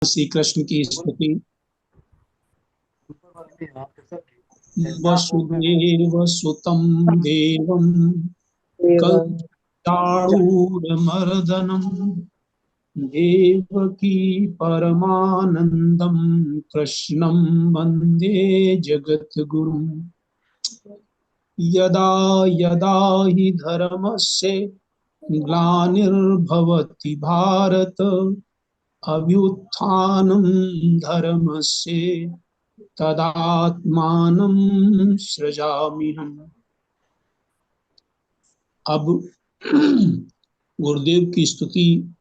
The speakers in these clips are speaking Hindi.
श्री कृष्ण की स्तुति। वसुदेव सुतं देवं कंसाचाणूरमर्दनं देवकी परमानन्दं कृष्णं वन्दे जगद्गुरुं। यदा यदा हि धर्मस्य ग्लानिर्भवति भारत अभ्युत्थानं धर्मस्य तदात्मानं सृजाम्यहम्। अब गुरुदेव की स्तुति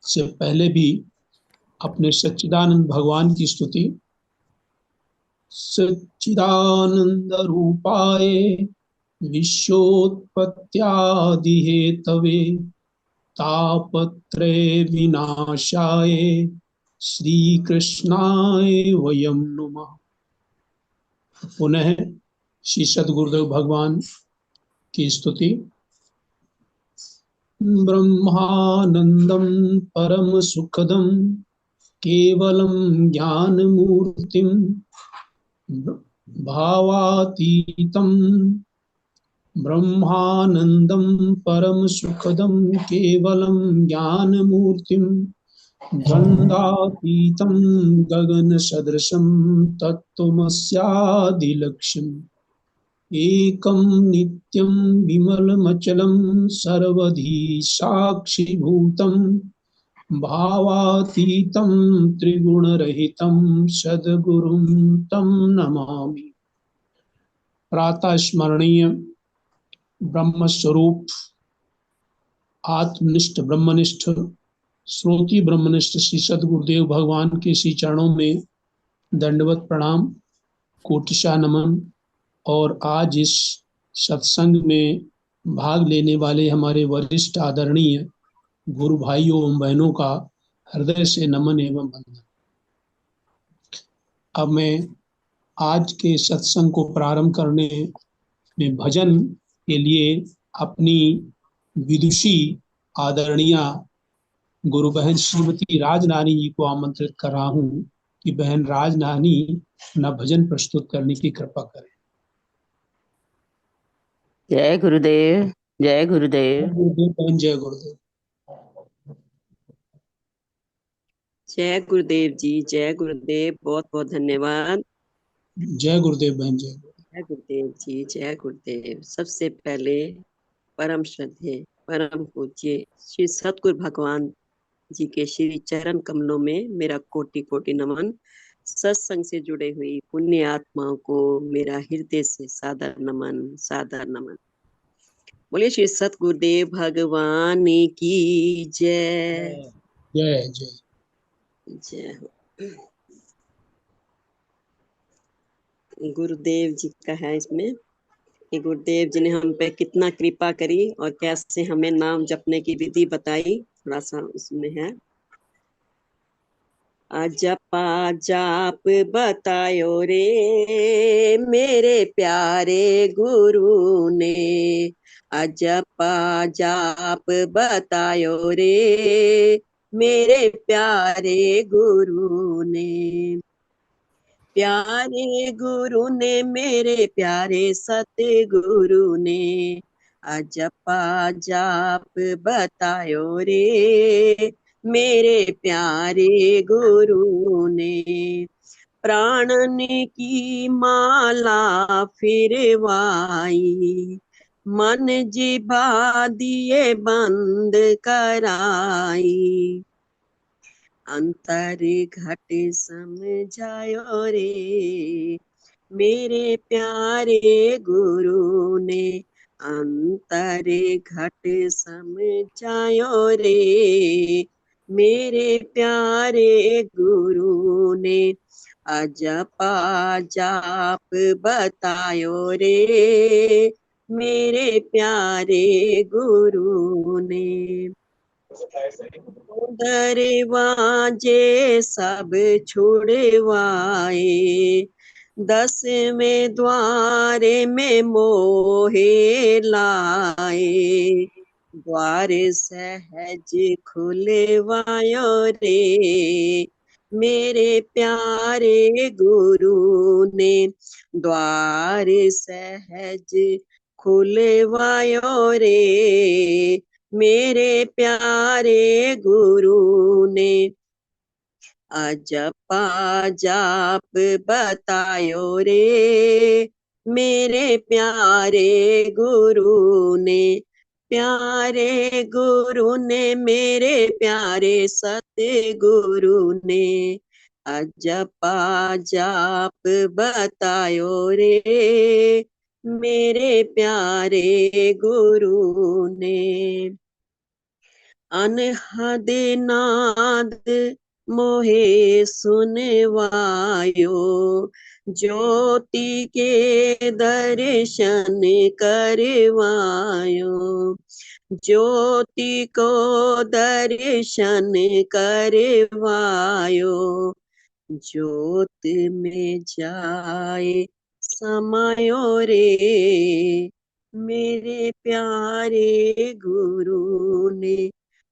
से पहले भी अपने सच्चिदानंद भगवान की स्तुति। सच्चिदानंद रूपाय विश्वोत्पत्त्यादि हेतवे तापत्रय विनाशाय श्री कृष्णाय वयं नुमः। पुनः श्री सद्गुरुदेव भगवान की स्तुति। ब्रह्मानंदं परम सुखदं केवलं ज्ञानमूर्तिं भावातीतं। ब्रह्मानंदं परम सुखदं केवलं ज्ञानमूर्तिं द्वन्द्वातीतं गगनसदृशं तत्त्वमस्यादिलक्ष्यम्। एकं नित्यं विमलमचलं सर्वधी साक्षिभूतं भावातीतं त्रिगुणरहितं सद्गुरुं तं नमामि। प्रातः स्मरणीय ब्रह्मस्वरूप आत्मनिष्ठ ब्रह्मनिष्ठ श्रोति ब्रह्मनिष्ठ श्री सद्गुरुदेव भगवान के श्री चरणों में दंडवत प्रणाम, कोटिशा नमन। और आज इस सत्संग में भाग लेने वाले हमारे वरिष्ठ आदरणीय गुरु भाइयों एवं बहनों का हृदय से नमन एवं वंदन। अब मैं आज के सत्संग को प्रारंभ करने में भजन के लिए अपनी विदुषी आदरणीय गुरु बहन श्रीमती राजनानी जी को आमंत्रित कर रहा हूँ कि बहन राजनानी अपना भजन प्रस्तुत करने की कृपा करें। जय गुरुदेव, जय गुरुदेव। गुरुदेव बहन, जय गुरुदेव। जय गुरुदेव जी, जय गुरुदेव। बहुत बहुत धन्यवाद। जय गुरुदेव बहन, जय गुरुदेव जी, जय गुरुदेव। सबसे पहले परम श्रद्धेय परम पूज्य श्री सतगुरु भगवान जी के श्री चरण कमलों में मेरा कोटि कोटि नमन। सत्संग से जुड़े हुई पुण्य आत्माओं को मेरा हृदय से सादर नमन, सादर नमन। बोलिए श्री सतगुरुदेव भगवान की जय। जय जय जय हो। गुरुदेव जी का है इसमें कि गुरुदेव जी ने हम पे कितना कृपा करी और कैसे हमें नाम जपने की विधि बताई, थोड़ा सा उसमें है। अजपा जाप बतायो रे मेरे प्यारे गुरु ने। अजपा जाप बतायो रे मेरे प्यारे गुरु ने। प्यारे गुरु ने मेरे प्यारे सतगुरु ने। अजपा जाप बतायो रे मेरे प्यारे गुरु ने। प्राणन की माला फिरवाई मन जिभा दिए बंद कराई। अंतर घट समझायो रे मेरे प्यारे गुरु ने। अंतर घट समझायो रे मेरे प्यारे गुरु ने। अजपा जाप बतायो रे मेरे प्यारे गुरु ने। दरवाजे सब छुड़वाए 10वें द्वारे में मोहे लाए। द्वार सहज खुलवायो रे मेरे प्यारे गुरु ने द्वार सहज खुलवायो रे। मेरे प्यारे गुरु ने अजपा जाप बतायो रे। मेरे प्यारे गुरु ने, प्यारे गुरु ने, मेरे प्यारे सतगुरु ने अजपा जाप बतायो रे। मेरे प्यारे गुरु ने अनहद नाद मोहे सुनवायो। ज्योति के दर्शन करवायो। ज्योति को दर्शन करवायो। ज्योत में जाए समायो रे। मेरे प्यारे गुरु ने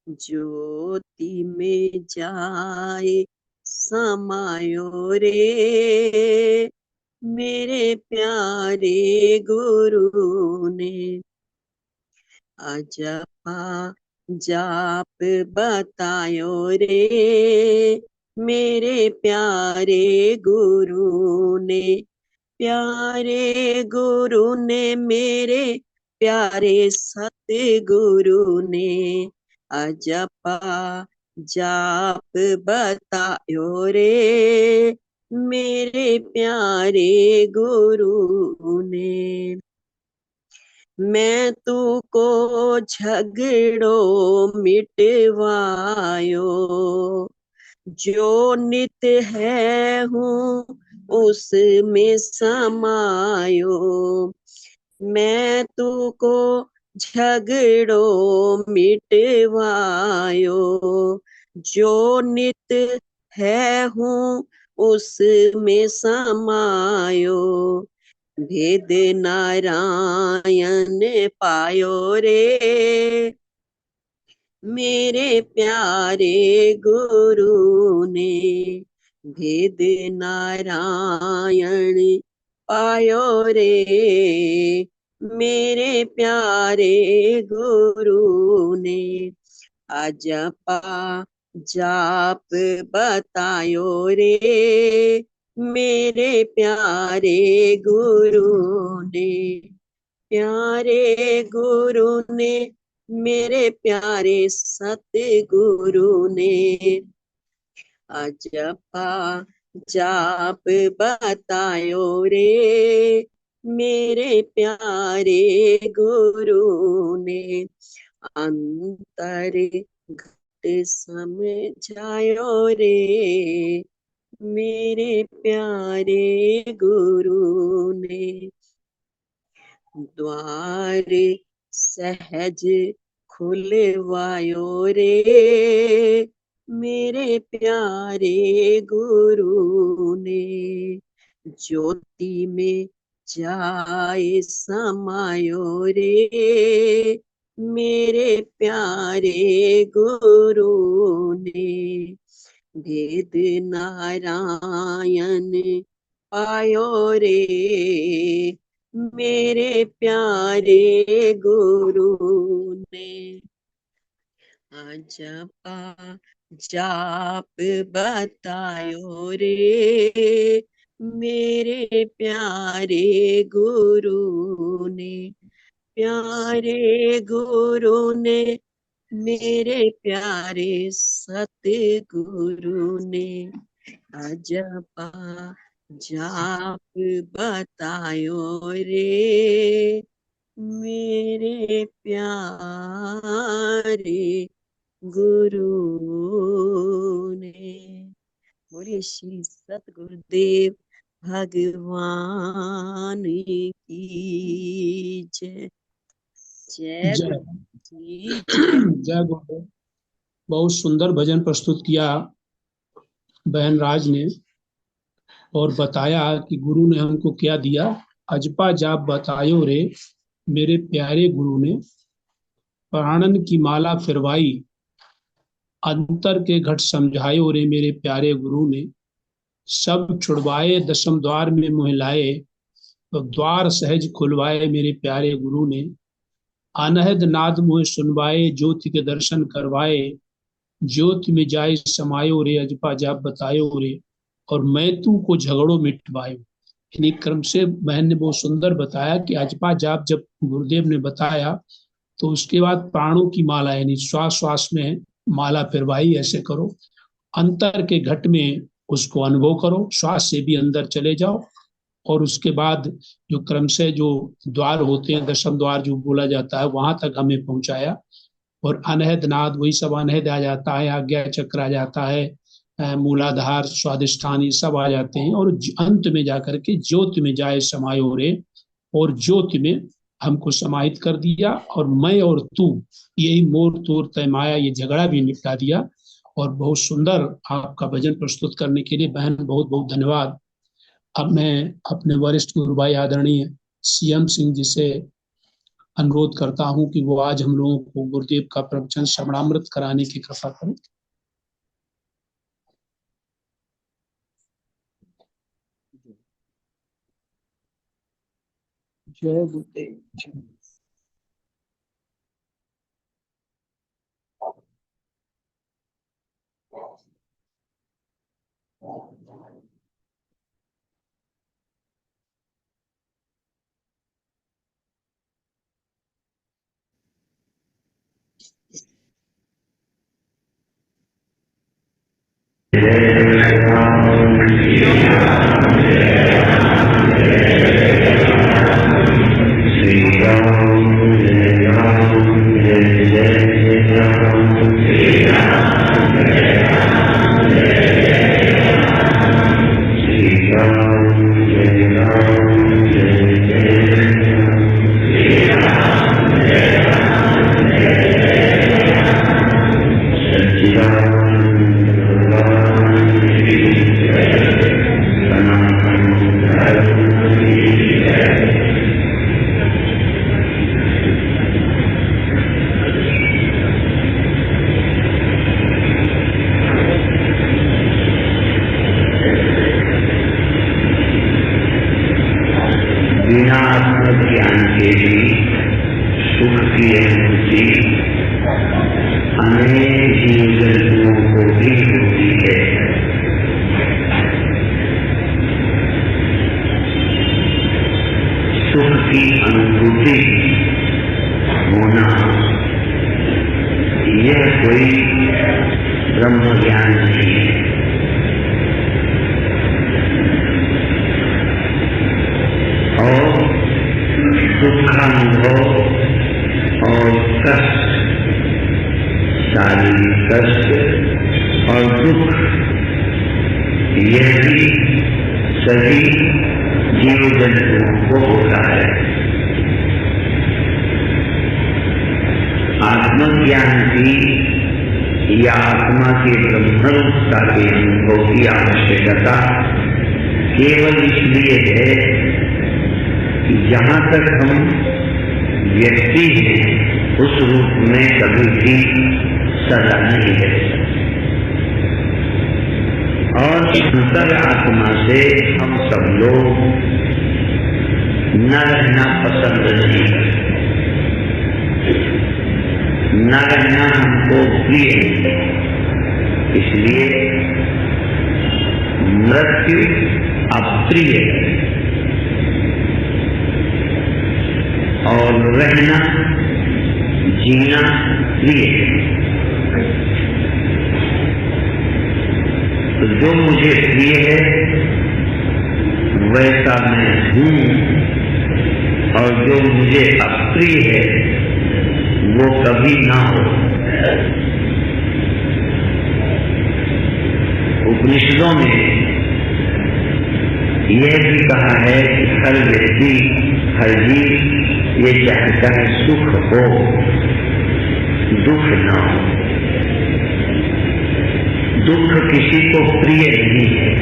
ज्योति में जाए समायो रे। मेरे प्यारे गुरु ने अजपा जाप बतायो रे। मेरे प्यारे गुरु ने, प्यारे गुरु ने, मेरे प्यारे सतगुरु ने अजपा जाप बतायो रे। मेरे प्यारे गुरु ने मैं तू को झगड़ो मिटवायो। जो नित है हूँ उसमें समायो। मैं तू को झगड़ो मिटवायो। जो नित है हूँ उसमें समायो। भेद नारायण पायो रे। मेरे प्यारे गुरु ने भेद नारायण पायो रे। मेरे प्यारे गुरु ने अजपा जाप बतायो रे। मेरे प्यारे गुरु ने, प्यारे गुरु ने, मेरे प्यारे सतगुरु ने अजपा जाप बतायो रे। मेरे प्यारे गुरु ने अंतर घट समझायो रे। मेरे प्यारे गुरु ने द्वार सहज खुलवायो रे। मेरे प्यारे गुरु ने ज्योति में जाए समायो रे। मेरे प्यारे गुरु ने भेद नारायण पायो रे। मेरे प्यारे गुरु ने अजपा जाप बतायो रे। मेरे प्यारे गुरु ने, प्यारे गुरु ने, मेरे प्यारे सतगुरु ने अजपा जाप बतायो रे। मेरे प्यारे गुरु ने। बोलिए श्री सतगुरुदेव भगवान की जय। जय जय गुरु जी जय। जय गुरुदेव। बहुत सुंदर भजन प्रस्तुत किया बहन राज ने और बताया कि गुरु ने हमको क्या दिया। अजपा जाप बतायो रे। मेरे प्यारे गुरु ने प्राणन की माला फिरवाई। अंतर के घट समझायो रे मेरे प्यारे गुरु ने, सब छुड़वाए दशम द्वार में मोह लाए, तो द्वार सहज खुलवाए मेरे प्यारे गुरु ने। अनहद नाद मोह सुनवाए, ज्योति के दर्शन करवाए, ज्योति में जाय समायो रे, अजपा जाप बतायो रे, और मैं तू को झगड़ो मिटवायो। यानी क्रम से बहन ने बहुत सुंदर बताया कि अजपा जाप जब गुरुदेव ने बताया तो उसके बाद प्राणों की माला, यानी श्वास श्वास में माला फिरवाई, ऐसे करो, अंतर के घट में उसको अनुभव करो, श्वास से भी अंदर चले जाओ, और उसके बाद जो क्रम से जो द्वार होते हैं, दशम द्वार जो बोला जाता है, वहां तक हमें पहुंचाया। और अनहद नाद, वही सब अनहद आ जाता है, आज्ञा चक्र आ जाता है, मूलाधार, स्वादिष्ठान, ये सब आ जाते हैं, और अंत में जाकर के ज्योति में जाए समायो रे, और ज्योति में हमको समाहित कर दिया, और मैं और तू, यही मोर तोर तय माया, ये झगड़ा भी निपटा दिया। और बहुत सुंदर आपका भजन प्रस्तुत करने के लिए बहन बहुत बहुत धन्यवाद। अब मैं अपने वरिष्ठ गुरु भाई आदरणीय सीएम सिंह जी से अनुरोध करता हूं कि वो आज हम लोगों को गुरुदेव का प्रवचन श्रवणामृत कराने की कृपा करें। जय गुरुदेव। केवल इसलिए है कि जहां तक हम व्यक्ति हैं उस रूप में कभी भी सदा नहीं रह सकते, और अंतर आत्मा से हम सब लोग न रहना पसंद नहीं करते, न रहना हमको प्रिय है। इसलिए मृत्यु अप्रिय है और रहना, जीना प्रिय है। तो जो मुझे प्रिय है वैसा मैं हूं, और जो मुझे अप्रिय है वो कभी ना हो। उपनिषदों में यह भी कहा है कि हर व्यक्ति, हर जीव ये चाहता है सुख हो, दुख ना हो। दुख किसी को प्रिय नहीं है,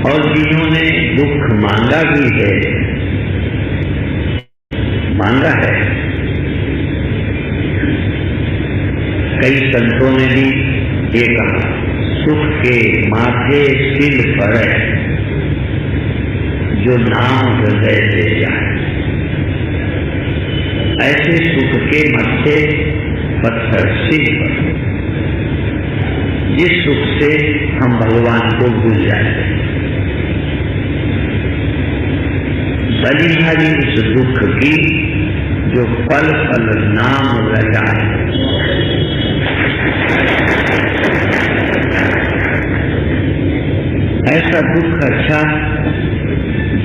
और जिन्होंने दुख मांगा भी है, मांगा है, कई संतों ने भी ये कहा, सुख के माथे सिल पर जो नाम हृदय से जाए। ऐसे सुख के मत्थे पत्थर सिल पर, जिस सुख से हम भगवान को भूल जाते हैं। बलिहारी उस दुख की जो पल पल नाम रजाए। ऐसा दुख अच्छा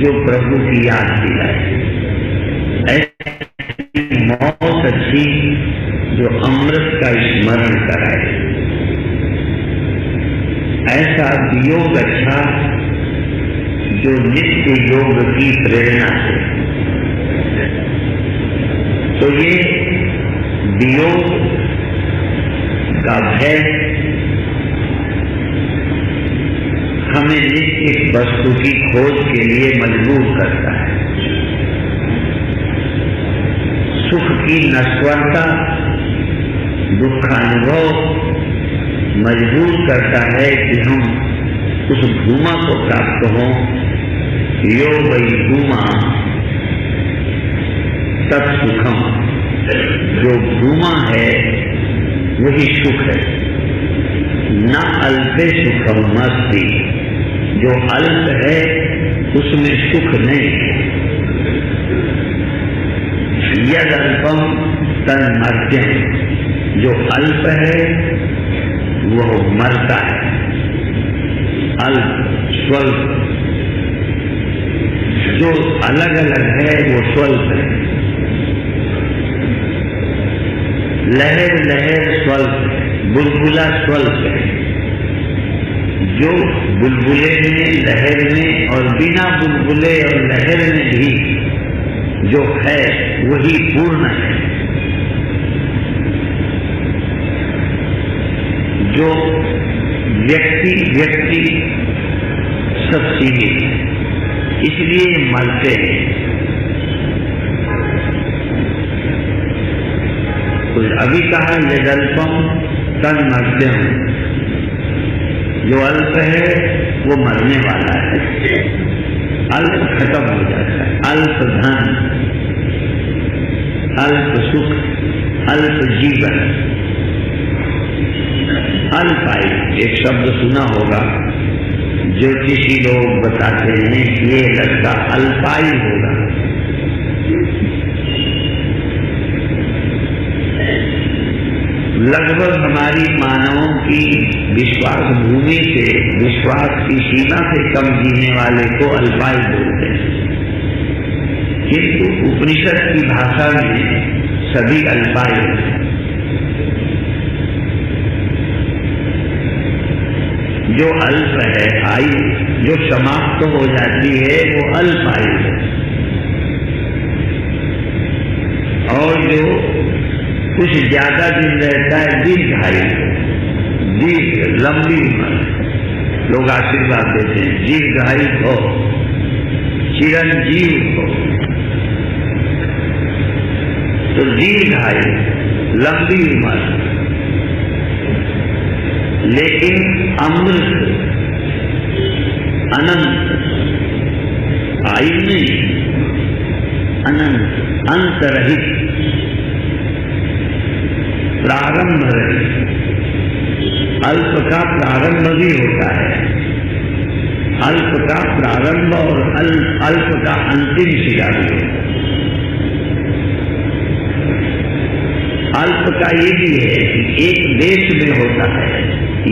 जो प्रभु की याद दिलाए। ऐसी मौत अच्छी जो अमृत का स्मरण कराए। ऐसा वियोग अच्छा जो नित्य योग की प्रेरणा से। तो ये वियोग का भय हमें नित्य वस्तु की खोज के लिए मजबूर करता है। सुख की नश्वरता दुखानुभव मजबूर करता है कि हम उस भूमा को प्राप्त हों। यो वही भूमा तत्सुखम, जो भूमा है वही सुख है। न अल्पे सुखम मस्ती, जो अल्प है उसमें सुख नहीं है। यद अल्पम तन मर्त्यम, जो अल्प है वह मरता है। अल्प स्वल्प, जो अलग अलग है वो स्वल्प है। लहर लहर स्वल्प, बुलबुला स्वल्प है। जो बुलबुले में, लहर में और बिना बुलबुले और लहर में भी जो है वही पूर्ण है। जो व्यक्ति व्यक्ति सब सीमित है, इसलिए मरते हैं। तो अभी कहा यदल्पम तन मध्यम, जो अल्प है वो मरने वाला है। अल्प खत्म हो जाता है। अल्प धन, अल्प सुख, अल्प जीवन, अल्पायु। एक शब्द सुना होगा, ज्योतिषी लोग बताते हैं कि ये लड़का अल्पायु होगा। लगभग हमारी मानवों की विश्वास भूमि से, विश्वास की सीमा से कम जीने वाले को अल्पायु बोलते हैं। किंतु उपनिषद की भाषा में सभी अल्पायु हैं। जो अल्प है आयु, जो समाप्त हो जाती है वो अल्पायु है। और जो कुछ ज्यादा दिन रहता है दीर्घायु, दीर्घ लंबी उम्र। लोग आशीर्वाद देते हैं दीर्घायु हो, चिरंजीव हो। तो दीर्घायु, लंबी उम्र, लेकिन अमृत, अनंत आयु नहीं, अनंत, अंत रहित, प्रारंभ रहित। अल्प का प्रारंभ भी होता है, अल्प का प्रारंभ और अल्प का अंतिम सिरा भी होता है। अल्प का ये भी है कि एक देश में होता है,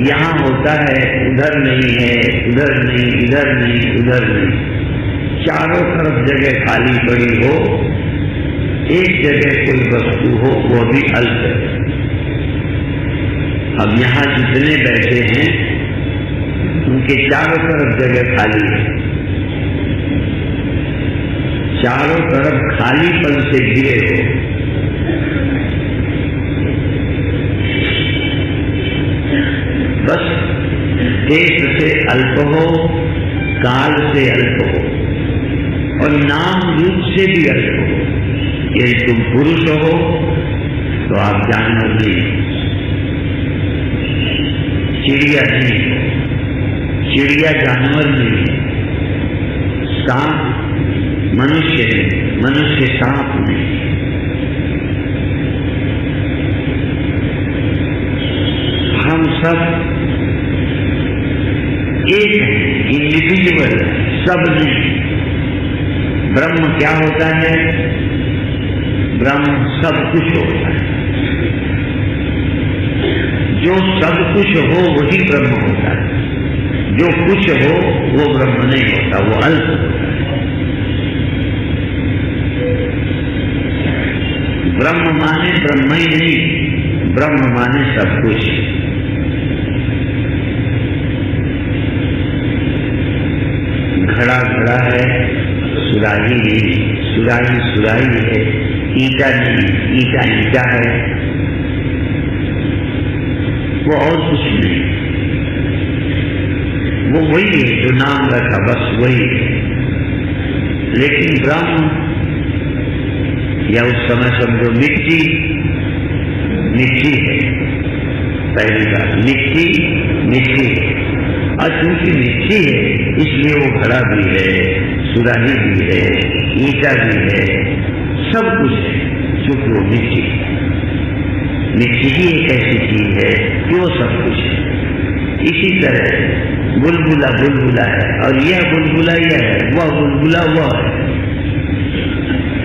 यहाँ होता है, उधर नहीं है, उधर नहीं, इधर नहीं, उधर नहीं। चारों तरफ जगह खाली पड़ी हो, एक जगह कोई वस्तु हो, वो भी अल्प है। अब यहाँ जितने बैठे हैं उनके चारों तरफ जगह खाली है। चारों तरफ खालीपन से घिरे हो। बस देश से अल्प हो, काल से अल्प हो और नाम रूप से भी अल्प हो। यदि तुम पुरुष हो तो आप जानवर नहीं, चिड़िया नहीं, चिड़िया जानवर नहीं, सांप मनुष्य नहीं, मनुष्य सांप नहीं। हम सब एक हैं, इंडिविजुअल, सब नहीं। ब्रह्म क्या होता है? ब्रह्म सब कुछ होता है। जो सब कुछ हो वही ब्रह्म होता है, जो कुछ हो वो ब्रह्म नहीं होता, वो अल्प होता है। ब्रह्म माने ब्रह्म ही नहीं, ब्रह्म माने सब कुछ। घड़ा घड़ा है, सुराही नहीं, सुराही सुराही है। ईटा नहीं, ईटा ईटा है, वो और कुछ नहीं, वो वही है जो नाम रखा, बस वही है। लेकिन ब्रह्म, या उस समय समझो मिट्टी, मिट्टी है। पहली बात, मिट्टी मिट्टी है, और चूंकि मिट्टी है इसलिए वो घड़ा भी है, सुराही भी है, ईटा भी है, सब कुछ है, क्योंकि वो मिट्टी है। मिट्टी ही एक ऐसी चीज है कि वो सब कुछ है। इसी तरह बुलबुला बुलबुला है, और यह बुलबुला यह है, वह बुलबुला वह है,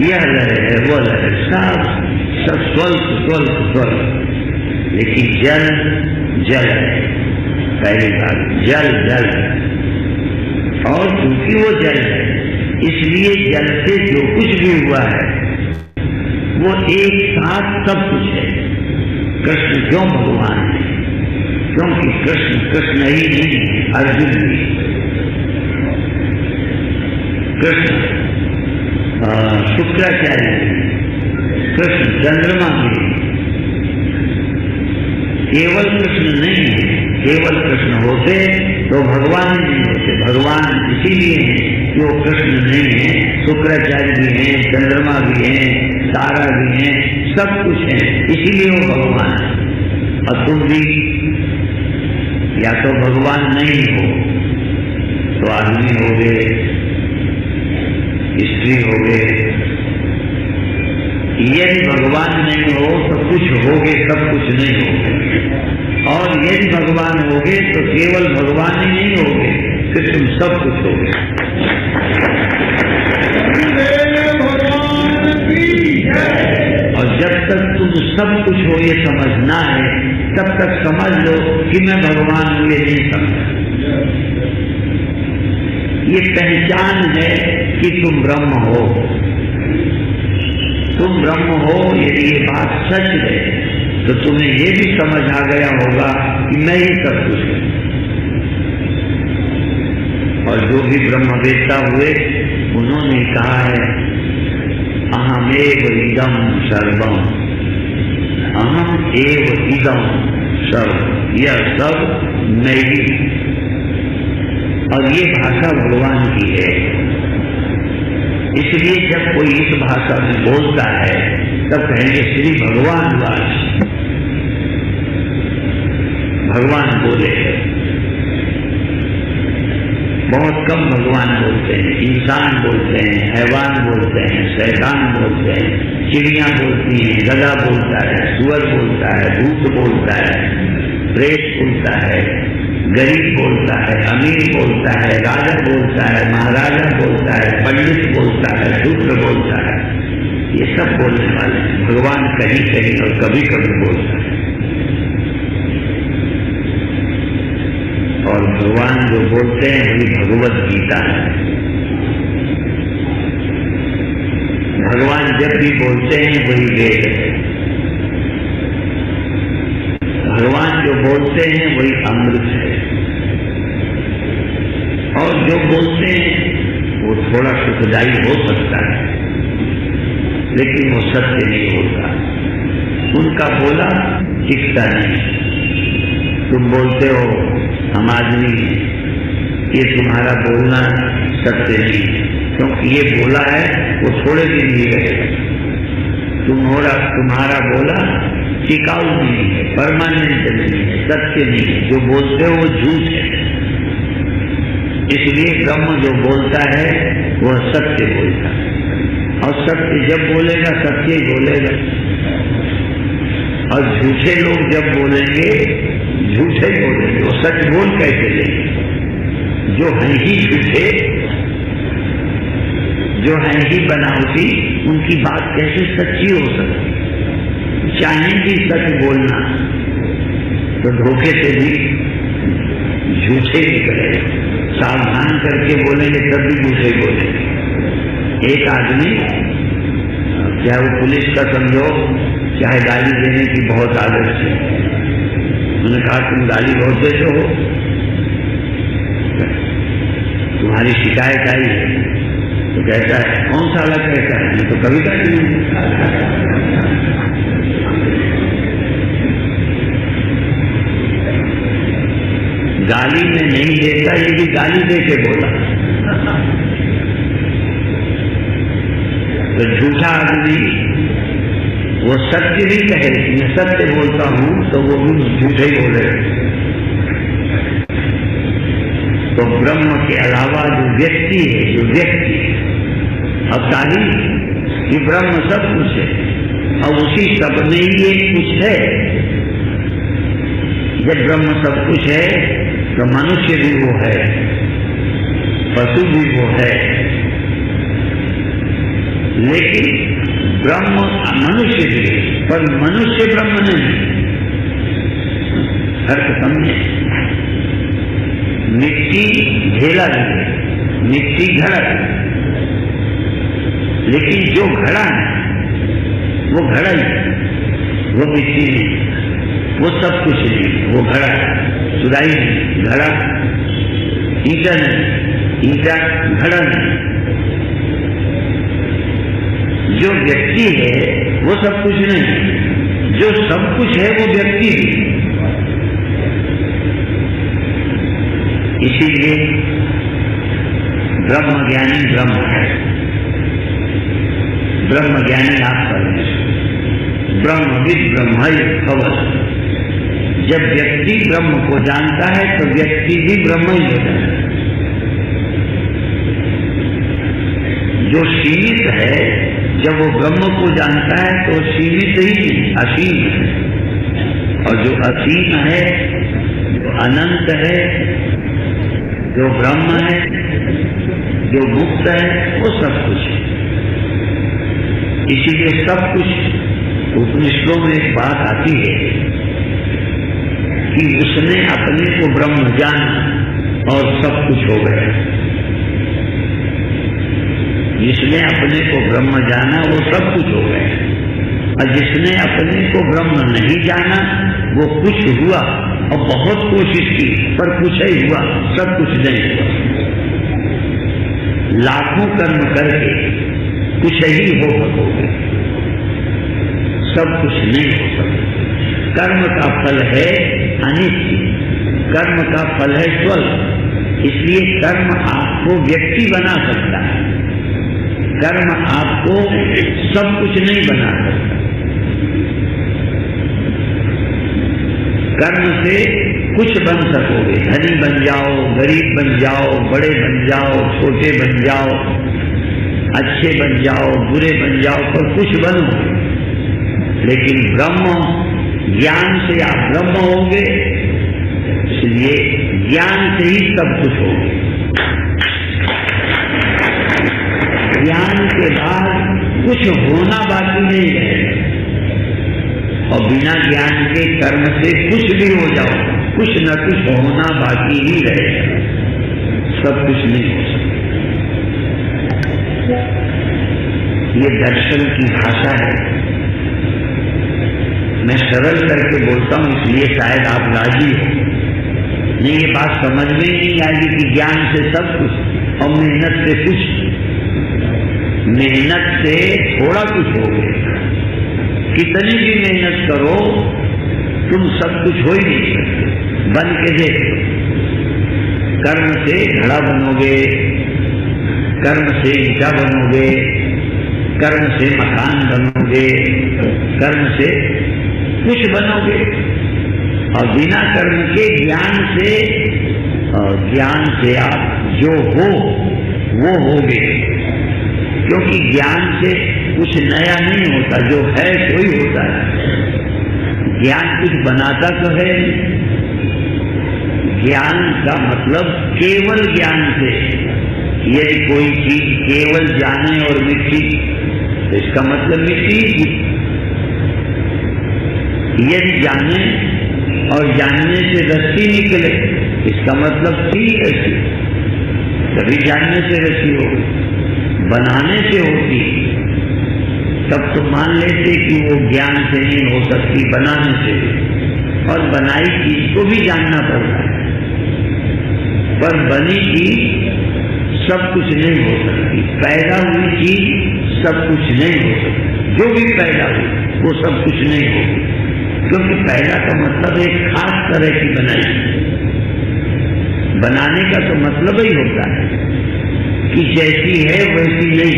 यह लहर है वो लहर, सब स्वल्प स्वल्प स्वल्प। लेकिन जल जल है, पहली बात जल जल है, और क्योंकि वो जल है इसलिए जल से जो कुछ भी हुआ है वो एक साथ सब कुछ है। कृष्ण क्यों भगवान है? क्योंकि कृष्ण कृष्ण ही नहीं, अर्जुन भी। कृष्ण शुक्राचार्य, कृष्ण चंद्रमा भी। केवल कृष्ण नहीं है, केवल कृष्ण होते तो भगवान नहीं होते। भगवान इसीलिए है कि वो कृष्ण नहीं है, शुक्राचार्य भी हैं, चंद्रमा भी हैं, तारा भी हैं, सब कुछ है, इसीलिए वो भगवान है। और तुम भी या तो भगवान नहीं हो तो आदमी हो गए, स्त्री हो गए। यदि भगवान नहीं हो तो कुछ होगे, सब कुछ नहीं होगे। और यदि भगवान होगे तो केवल भगवान ही नहीं होगे, फिर तुम सब कुछ होगे। और जब तक तुम सब कुछ हो ये समझना है, तब तक समझ लो कि मैं भगवान हूं, ये नहीं समझ। ये पहचान है कि तुम ब्रह्म हो। तुम ब्रह्म हो, यदि ये बात सच है तो तुम्हें ये भी समझ आ गया होगा कि मैं ही सब कुछ हूं। और जो भी ब्रह्मवेत्ता हुए उन्होंने कहा है अहमेव इदं सर्वम, अहम एव इदं सर्व, यह सब मैं ही। और ये भाषा भगवान की है, इसलिए जब कोई इस भाषा में बोलता है तब कहेंगे श्री भगवान वाच। भगवान बोले, बहुत कम भगवान बोलते हैं। इंसान बोलते हैं, हैवान बोलते हैं, शैतान बोलते हैं, चिड़िया बोलती हैं, गधा बोलता है, सुअर बोलता है, भूत बोलता है, प्रेत बोलता है, गरीब बोलता है, अमीर बोलता है, राजा बोलता है, महाराजा बोलता है, पंडित बोलता है, शूद्र बोलता है। ये सब बोलने वाले हैं। भगवान कहीं कहीं और कभी कभी बोलता है। और भगवान जो बोलते हैं वही भगवत गीता है। भगवान जब भी बोलते हैं वही वेद है। भगवान जो बोलते हैं वही अमृत है। और जो बोलते हैं वो थोड़ा सुखदायी हो सकता है, लेकिन वो सत्य नहीं होता। उनका बोला टिकता नहीं। तुम बोलते हो हम आदमी हैं, ये तुम्हारा बोलना सत्य नहीं है, क्योंकि ये बोला है वो थोड़े दिन ही रहेगा। तुम्हारा बोला टिकाऊ नहीं है, परमानेंट नहीं है, सत्य नहीं है। जो बोलते हो वो झूठ है। इसलिए ब्रह्म जो बोलता है वह सत्य बोलता है, और सत्य जब बोलेगा सत्य ही बोलेगा। और झूठे लोग जब बोलेंगे झूठे ही बोलेंगे, वो सच बोल कैसे लेंगे? जो हैं ही झूठे, जो हैं ही बनावटी, उनकी बात कैसे सच्ची हो सकती? चाहेंगी सच बोलना तो धोखे से भी झूठे निकलेगा। सावधान करके बोलेंगे तब भी झूठे बोलेंगे। एक आदमी, चाहे वो पुलिस का समझो, चाहे गाली देने की बहुत आदत है, उन्होंने कहा तुम गाली बहुत देते हो, तुम्हारी शिकायत आई है। तो कहता है कौन सा अलग कहता है, मैं तो कभी गाली नहीं देता। गाली में नहीं देता, ये भी गाली दे के बोला। तो झूठा आदमी वो सत्य भी कहे, मैं सत्य बोलता हूं, तो वो भी झूठे ही बोलेगा। तो ब्रह्म के अलावा जो व्यक्ति है, जो व्यक्ति अवतारी, ये ब्रह्म सब कुछ है, और उसी सब में ही एक कुछ है। जब ब्रह्म सब कुछ है तो मनुष्य भी वो है, पशु भी वो है, लेकिन ब्रह्म मनुष्य भी है, पर मनुष्य ब्रह्म नहीं। फर्क समझे? मिट्टी ढेला भी है, मिट्टी घड़ा है, लेकिन जो घड़ा है वो घड़ा ही है, वो मिट्टी नहीं, वो सब कुछ नहीं, वो घड़ा है। सुराई नहीं, घड़ा, ईटा नहीं, ईटा घड़ा नहीं। जो व्यक्ति है वो सब कुछ नहीं, जो सब कुछ है वो व्यक्ति भी। इसीलिए ब्रह्म ज्ञानी ब्रह्म है, ब्रह्म ज्ञानी आप परमेश्वर, ब्रह्मविद ब्रह्मय भवत्। जब व्यक्ति ब्रह्म को जानता है तो व्यक्ति भी ब्रह्म ही हो जाता है। जो सीमित है, जब वो ब्रह्म को जानता है तो सीमित ही नहीं, असीम है। और जो असीम है, जो अनंत है, जो ब्रह्म है, जो मुक्त है, वो सब कुछ है। इसीलिए सब कुछ उपनिषदों में एक बात आती है कि उसने अपने को ब्रह्म जाना और सब कुछ हो गया। जिसने अपने को ब्रह्म जाना वो सब कुछ हो गया, और जिसने अपने को ब्रह्म नहीं जाना वो कुछ हुआ, और बहुत कोशिश की पर कुछ ही हुआ, सब कुछ नहीं हुआ। लाखों कर्म करके कुछ ही हो सकोगे, सब कुछ नहीं हो सकता। कर्म का फल है अनित्य, कर्म का फल है स्वल्प। इसलिए कर्म आपको व्यक्ति बना सकता है, कर्म आपको सब कुछ नहीं बना सकता। कर्म से कुछ बन सकोगे, धनी बन जाओ, गरीब बन जाओ, बड़े बन जाओ, छोटे बन जाओ, अच्छे बन जाओ, बुरे बन जाओ, पर कुछ बनो। लेकिन ब्रह्म ज्ञान से आप ब्रह्म होंगे, इसलिए ज्ञान से ही सब कुछ होगा। ज्ञान के बाद कुछ होना बाकी नहीं रहेगा, और बिना ज्ञान के कर्म से कुछ भी हो जाओ, कुछ न कुछ होना बाकी ही रहेगा, सब कुछ नहीं हो सकता। ये दर्शन की भाषा है। मैं सरल करके बोलता हूं, इसलिए शायद आप राजी हो। नहीं, ये बात समझ में ही नहीं आएगी कि ज्ञान से सब कुछ और मेहनत से कुछ, मेहनत से थोड़ा कुछ हो गया। कितनी भी मेहनत करो तुम सब कुछ हो ही नहीं सकते। बन के देखो, कर्म से घड़ा बनोगे, कर्म से ईटा बनोगे, कर्म से मकान बनोगे, कर्म से कुछ बनोगे। और बिना कर्म के ज्ञान से आप जो हो वो होगे, क्योंकि ज्ञान से कुछ नया नहीं होता, जो है कोई होता है। ज्ञान कुछ बनाता तो है। ज्ञान का मतलब केवल ज्ञान से, यदि कोई चीज केवल जाने और मिट्टी, तो इसका मतलब मिट्टी ही। यदि जाने और जानने से रस्सी निकले, इसका मतलब थी रस्सी, तभी जानने से रस्सी होगी। बनाने से होती तब तो मान लेते कि वो ज्ञान से नहीं हो सकती, बनाने से। और बनाई चीज को भी जानना पड़ता है, पर बनी चीज सब कुछ नहीं हो सकती। पैदा हुई चीज सब कुछ नहीं हो सकती, जो भी पैदा हुई वो सब कुछ नहीं होगी, क्योंकि पैदा का मतलब एक खास तरह की बनाई। बनाने का तो मतलब ही होता है कि जैसी है वैसी नहीं,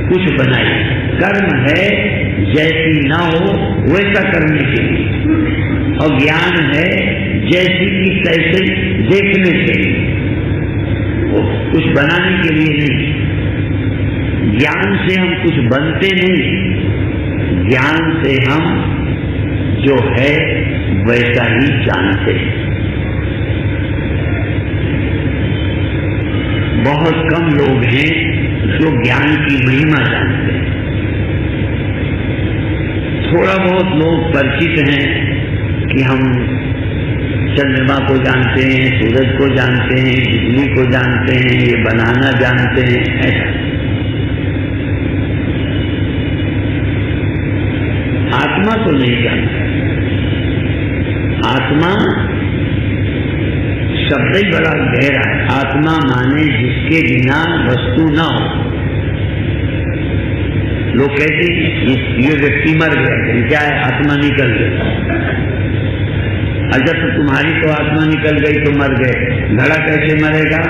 कुछ बनाई। कर्म है जैसी ना हो वैसा करने के लिए, और ज्ञान है जैसी की तैसे देखने के लिए, वो कुछ बनाने के लिए नहीं। ज्ञान से हम कुछ बनते नहीं, ज्ञान से हम जो है वैसा ही जानते हैं। बहुत कम लोग हैं जो ज्ञान की महिमा जानते हैं। थोड़ा बहुत लोग परिचित हैं कि हम चंद्रमा को जानते हैं, सूरज को जानते हैं, बिजली को जानते हैं, ये बनाना जानते हैं, ऐसा। आत्मा तो नहीं जानता। आत्मा शब्द ही बड़ा गहरा है। आत्मा माने जिसके बिना वस्तु न हो। लोग कहते ये व्यक्ति मर गया, क्या है? आत्मा निकल गई। अच्छा, तो तुम्हारी तो आत्मा निकल गई तो मर गए, घड़ा कैसे मरेगा?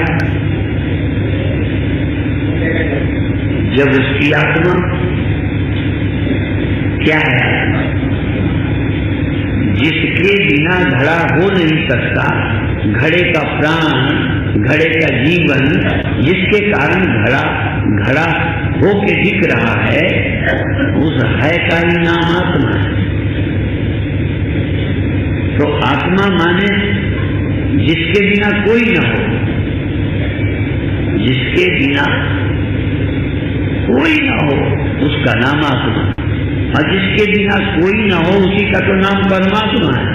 जब उसकी आत्मा क्या है? आत्मा जिसके बिना घड़ा हो नहीं सकता, घड़े का प्राण, घड़े का जीवन, जिसके कारण घड़ा होके दिख रहा है, उस है का ही नाम आत्मा है। तो आत्मा माने जिसके बिना कोई न हो, जिसके बिना कोई न हो उसका नाम आत्मा, और जिसके बिना कोई न हो उसी का तो नाम परमात्मा है।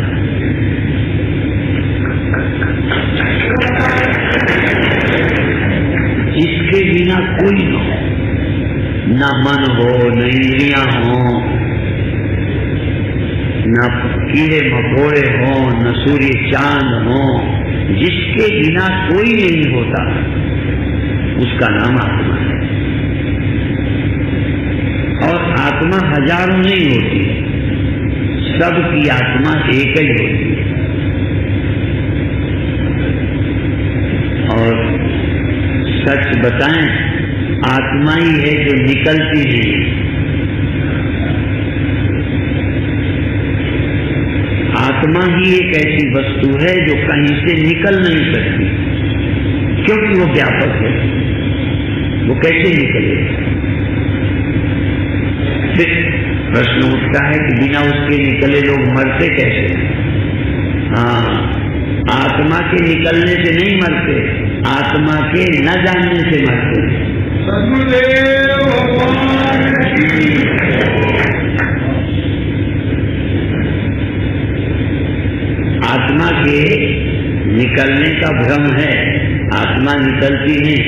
जिसके बिना कोई न हो, न मन हो, न इंद्रियां हो, न कीड़े मकोड़े हो, न सूर्य चांद हो, जिसके बिना कोई नहीं होता उसका नाम आत्मा है। और आत्मा हजारों नहीं होती, सबकी आत्मा एक ही होती है। और सच बताएं, आत्मा ही है जो निकलती नहीं है। आत्मा ही एक ऐसी वस्तु है जो कहीं से निकल नहीं सकती, क्योंकि वो व्यापक है। वो कैसे निकले? फिर प्रश्न उठता है कि बिना उसके निकले लोग मरते कैसे? हाँ, आत्मा के निकलने से नहीं मरते, आत्मा के न जानने से मरते। आत्मा के निकलने का भ्रम है, आत्मा निकलती नहीं,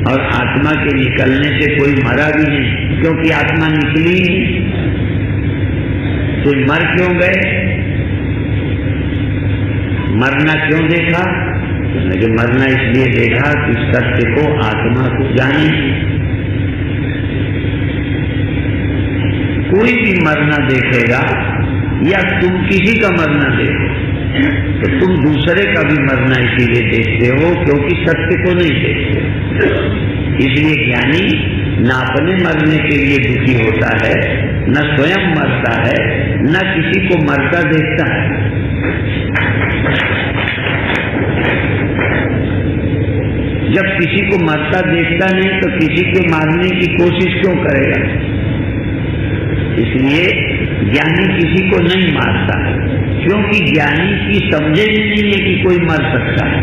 और आत्मा के निकलने से कोई मरा भी नहीं, क्योंकि आत्मा निकली नहीं। तो मर क्यों गए? मरना क्यों देखा? तो मरना इसलिए देखा कि सत्य को, आत्मा को जाने। कोई भी मरना देखेगा या तुम किसी का मरना देखो तो तुम दूसरे का भी मरना इसीलिए देखते हो क्योंकि सत्य को नहीं देखते। इसलिए ज्ञानी न अपने मरने के लिए दुखी होता है न स्वयं मरता है, न किसी को मरता देखता है। जब किसी को मरता देखता नहीं तो किसी को मारने की कोशिश क्यों करेगा? इसलिए ज्ञानी किसी को नहीं मारता, क्योंकि ज्ञानी की समझे ही नहीं है कि कोई मर सकता है।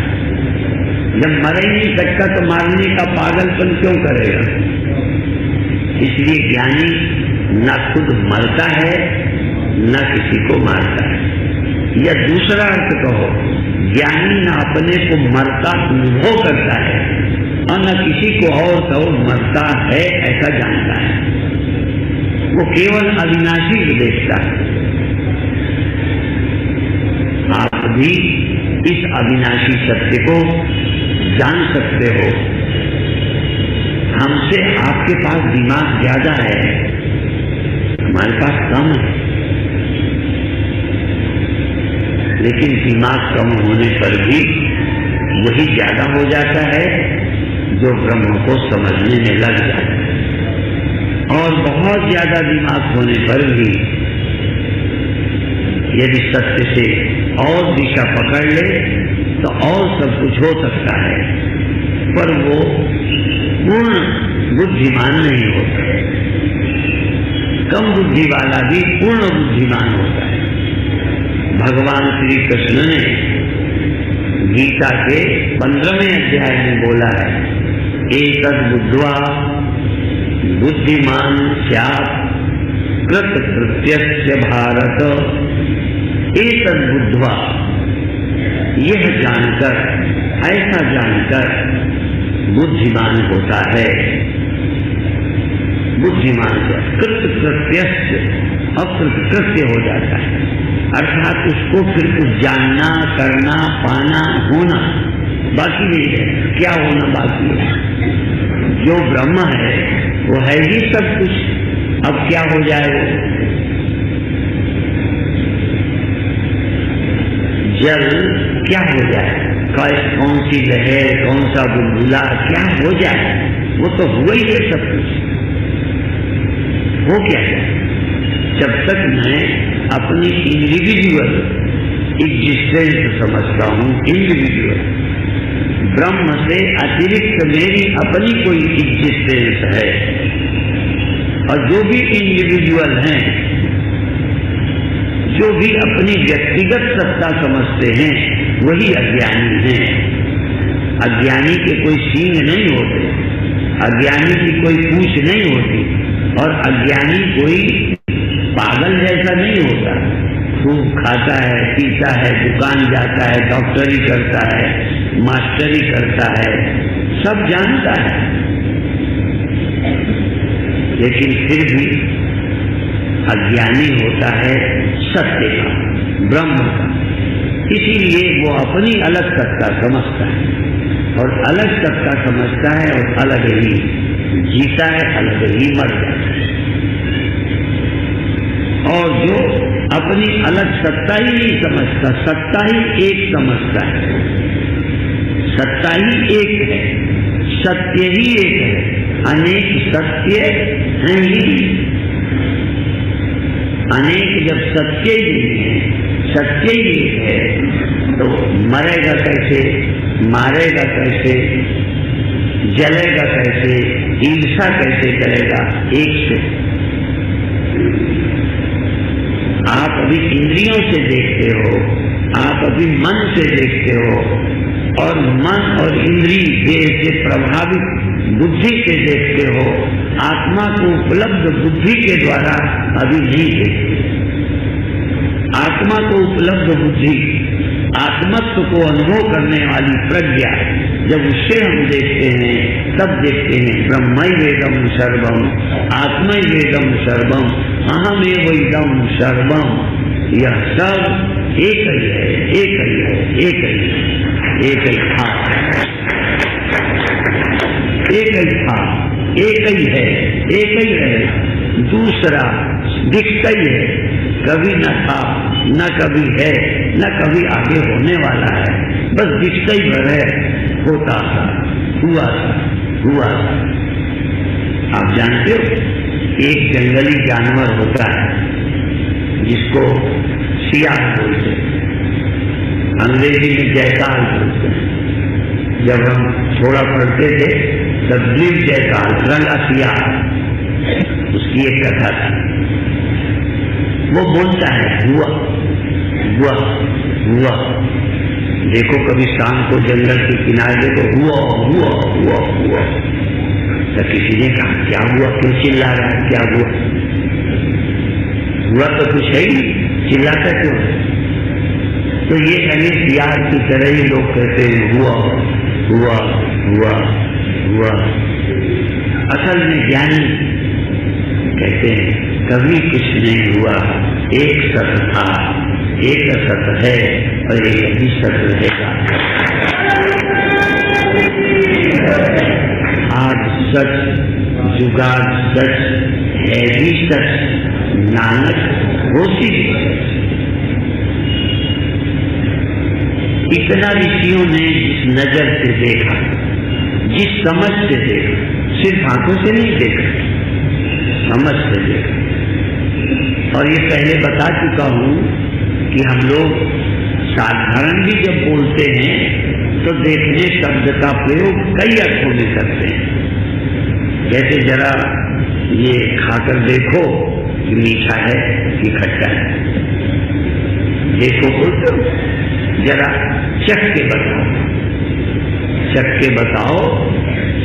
जब मर ही नहीं सकता तो मारने का पागलपन क्यों करेगा? इसलिए ज्ञानी न खुद मरता है न किसी को मारता है। या दूसरा अर्थ कहो, ज्ञानी न अपने को मरता अनुभव करता है और न किसी को और मरता है ऐसा जानता है। वो केवल अविनाशी को देखता है। आप भी इस अविनाशी सत्य को जान सकते हो। हमसे आपके पास दिमाग ज्यादा है, हमारे पास कम है, लेकिन दिमाग कम होने पर भी वही ज्यादा हो जाता है जो ब्रह्म को समझने में लग जाता है। और बहुत ज्यादा दिमाग होने पर भी यदि सत्य से और दिशा पकड़ ले तो और सब कुछ हो सकता है, पर वो पूर्ण बुद्धिमान नहीं होता। कम बुद्धि वाला भी पूर्ण बुद्धिमान होता है। भगवान श्री कृष्ण ने गीता के 15वें अध्याय में बोला है, एतद् बुद्ध्वा बुद्धिमान स्यात् कृत कृत्यस्य भारत। एतद् बुद्ध्वा, यह जानकर, ऐसा जानकर बुद्धिमान होता है। बुद्धिमान से कृत कृत्यस्य, अकृत कृत्य हो जाता है, अर्थात उसको फिर कुछ जानना, करना, पाना, होना बाकी नहीं है। क्या होना बाकी है? जो ब्रह्म है वो है ही सब कुछ। अब क्या हो जाए? जल क्या हो जाए? कौन सी लहर, कौन सा बुलबुला, क्या हो जाए? वो तो हुआ ही है सब कुछ। हो क्या है? जब तक मैं अपनी इंडिविजुअल एग्जिस्टेंस समझता हूँ, इंडिविजुअल, ब्रह्म से अतिरिक्त मेरी अपनी कोई एग्जिस्टेंस है, और जो भी इंडिविजुअल हैं, जो भी अपनी व्यक्तिगत सत्ता समझते हैं, वही अज्ञानी हैं। अज्ञानी के कोई सींग नहीं होते, अज्ञानी की कोई पूंछ नहीं होती, और अज्ञानी कोई पागल जैसा नहीं होता। खूब खाता है, पीता है, दुकान जाता है, डॉक्टरी करता है, मास्टरी करता है, सब जानता है, लेकिन फिर भी अज्ञानी होता है सत्य का, ब्रह्म का। इसीलिए वो अपनी अलग सत्ता समझता है, और अलग सत्ता समझता है, और अलग ही जीता है, अलग ही मर जाता है। और जो अपनी अलग सत्ता ही नहीं समझता, सत्ता ही एक समझता है, सत्ता ही एक है, सत्य ही एक है, अनेक सत्य हैं ही। अनेक जब सत्य ही नहीं है, सत्य ही एक है, तो मरेगा कैसे, मारेगा कैसे, जलेगा कैसे, ईर्षा कैसे करेगा एक से? आप अभी इंद्रियों से देखते हो, आप अभी मन से देखते हो, और मन और इंद्रिय देह से प्रभावित बुद्धि से देखते हो। आत्मा को उपलब्ध बुद्धि के द्वारा अभी नहीं देखते। आत्मा को उपलब्ध बुद्धि, आत्मत्व को अनुभव करने वाली प्रज्ञा, जब उससे हम देखते हैं तब देखते हैं ब्रह्मैवेदम सर्वम, आत्मैवेदम सर्वम, अहमेवैदम सर्वम। यह सब एक ही है, एक ही है, एक ही है, एक ही था, एक ही था, एक ही है, एक ही है। दूसरा दिखता ही है, कभी न था, न कभी है, न कभी आगे होने वाला है, बस दिखता ही भर है। होता था, हुआ था, हुआ था। आप जानते हो एक जंगली जानवर होता है जिसको सियार बोलते हैं, अंग्रेजी में जयकाल बोलते हैं। जब हम थोड़ा पढ़ते थे तब द्वीप जयकाल, रंगा सियार, उसकी एक कथा थी। वो बोलता है हुआ हुआ हुआ। देखो कभी शाम को जंगल के किनारे देखो, हुआ हुआ हुआ हुआ। तो किसी ने कहा क्या हुआ, क्यों चिल्ला रहा है, क्या हुआ? हुआ तो कुछ है ही, चिल्लाता क्यों? तो ये कहीं सियार की तरह ही लोग कहते हैं हुआ हुआ हुआ हुआ। असल में ज्ञानी कहते हैं कभी कुछ नहीं हुआ, एक सत था, एक सत है और एक ही सत रहेगा। आज सच, जुगाड़ सच, है भी सच, नानक होशी भी सच। इतना ऋषियों ने जिस नजर से देखा, जिस समझ से देखा, सिर्फ आंखों से नहीं देखा, समझ से देखा। और ये पहले बता चुका हूं कि हम लोग साधारण भी जब बोलते हैं तो देखने शब्द का प्रयोग कई अर्थों में करते हैं। जैसे जरा ये खाकर देखो कि मीठा है कि खट्टा है, देखो बोलते हो, जरा चख के बताओ, चख के बताओ,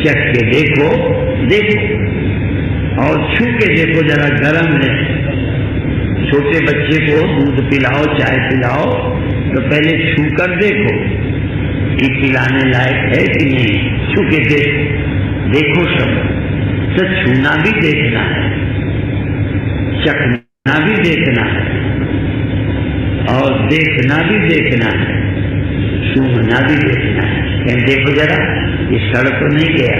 चख के देखो, देखो और छू के देखो, जरा गर्म है। छोटे बच्चे को दूध पिलाओ, चाय पिलाओ तो पहले छू कर देखो कि पिलाने लायक है कि नहीं, छू के देखो, देखो सब। तो छूना भी देखना है, चखना भी देखना है और देखना भी देखना है, सूंघना भी देखना है। कहीं देखो जरा, ये सड़ तो नहीं गया,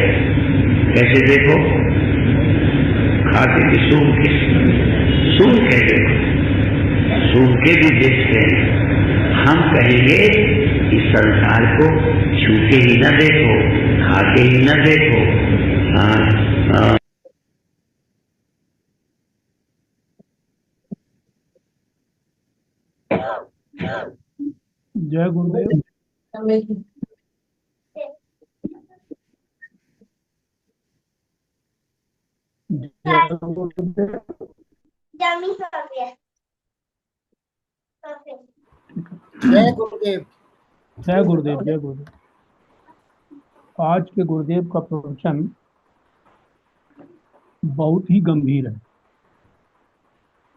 कैसे देखो, खाते की सूंघ के, सूंघ के देखो, सूंघ के भी देखते हैं। हम कहेंगे इस संसार को छू के ही न देखो, खा के ही न देखो। जय गुरुदेव। जय गुरुदेव। जय गुरुदेव। जय गुरुदेव। जय गुरुदेव। आज के गुरुदेव का प्रवचन बहुत ही गंभीर है।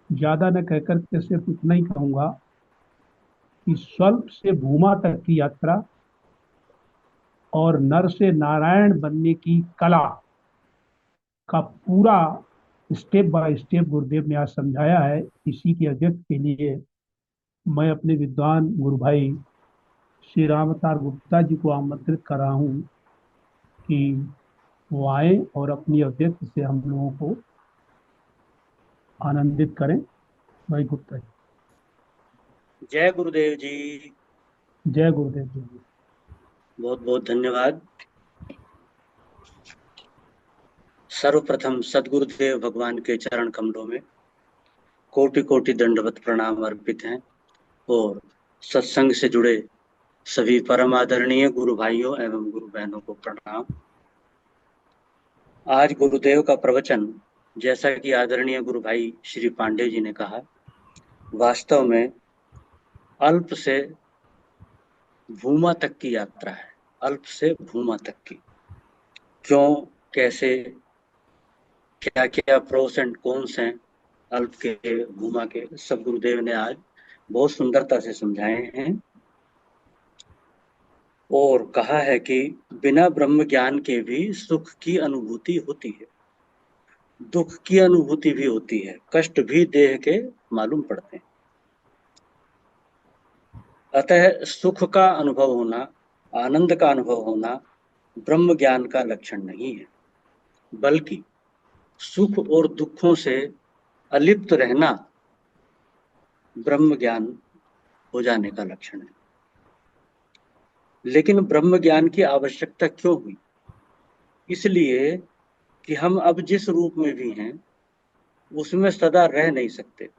ज्यादा न कहकर के सिर्फ इतना ही कहूंगा कि स्वल्प से भूमा तक की यात्रा और नर से नारायण बनने की कला का पूरा स्टेप बाय स्टेप गुरुदेव ने आज समझाया है। इसी के अध्यक्ष के लिए मैं अपने विद्वान गुरु भाई श्री रामअवतार गुप्ता जी को आमंत्रित कर रहा हूँ कि वो आए और अपनी अध्यक्ष से हम लोगों को आनंदित करें। भाई गुप्ता जी। जय गुरुदेव जी। जय गुरुदेव जी। बहुत बहुत धन्यवाद। सर्वप्रथम सदगुरुदेव भगवान के चरण कमलों में कोटि कोटि दंडवत प्रणाम अर्पित हैं और सत्संग से जुड़े सभी परम आदरणीय गुरु भाइयों एवं गुरु बहनों को प्रणाम। आज गुरुदेव का प्रवचन, जैसा कि आदरणीय गुरु भाई श्री पांडे जी ने कहा, वास्तव में अल्प से भूमा तक की यात्रा है। अल्प से भूमा तक की, क्यों, कैसे, क्या क्या प्रोस एंड कॉन्स हैं अल्प के, भूमा के, सब गुरुदेव ने आज बहुत सुंदरता से समझाए हैं और कहा है कि बिना ब्रह्म ज्ञान के भी सुख की अनुभूति होती है, दुख की अनुभूति भी होती है, कष्ट भी देह के मालूम पड़ते हैं। अतः सुख का अनुभव होना, आनंद का अनुभव होना ब्रह्म ज्ञान का लक्षण नहीं है, बल्कि सुख और दुखों से अलिप्त रहना ब्रह्म ज्ञान हो जाने का लक्षण है। लेकिन ब्रह्म ज्ञान की आवश्यकता क्यों हुई? इसलिए कि हम अब जिस रूप में भी हैं उसमें सदा रह नहीं सकते।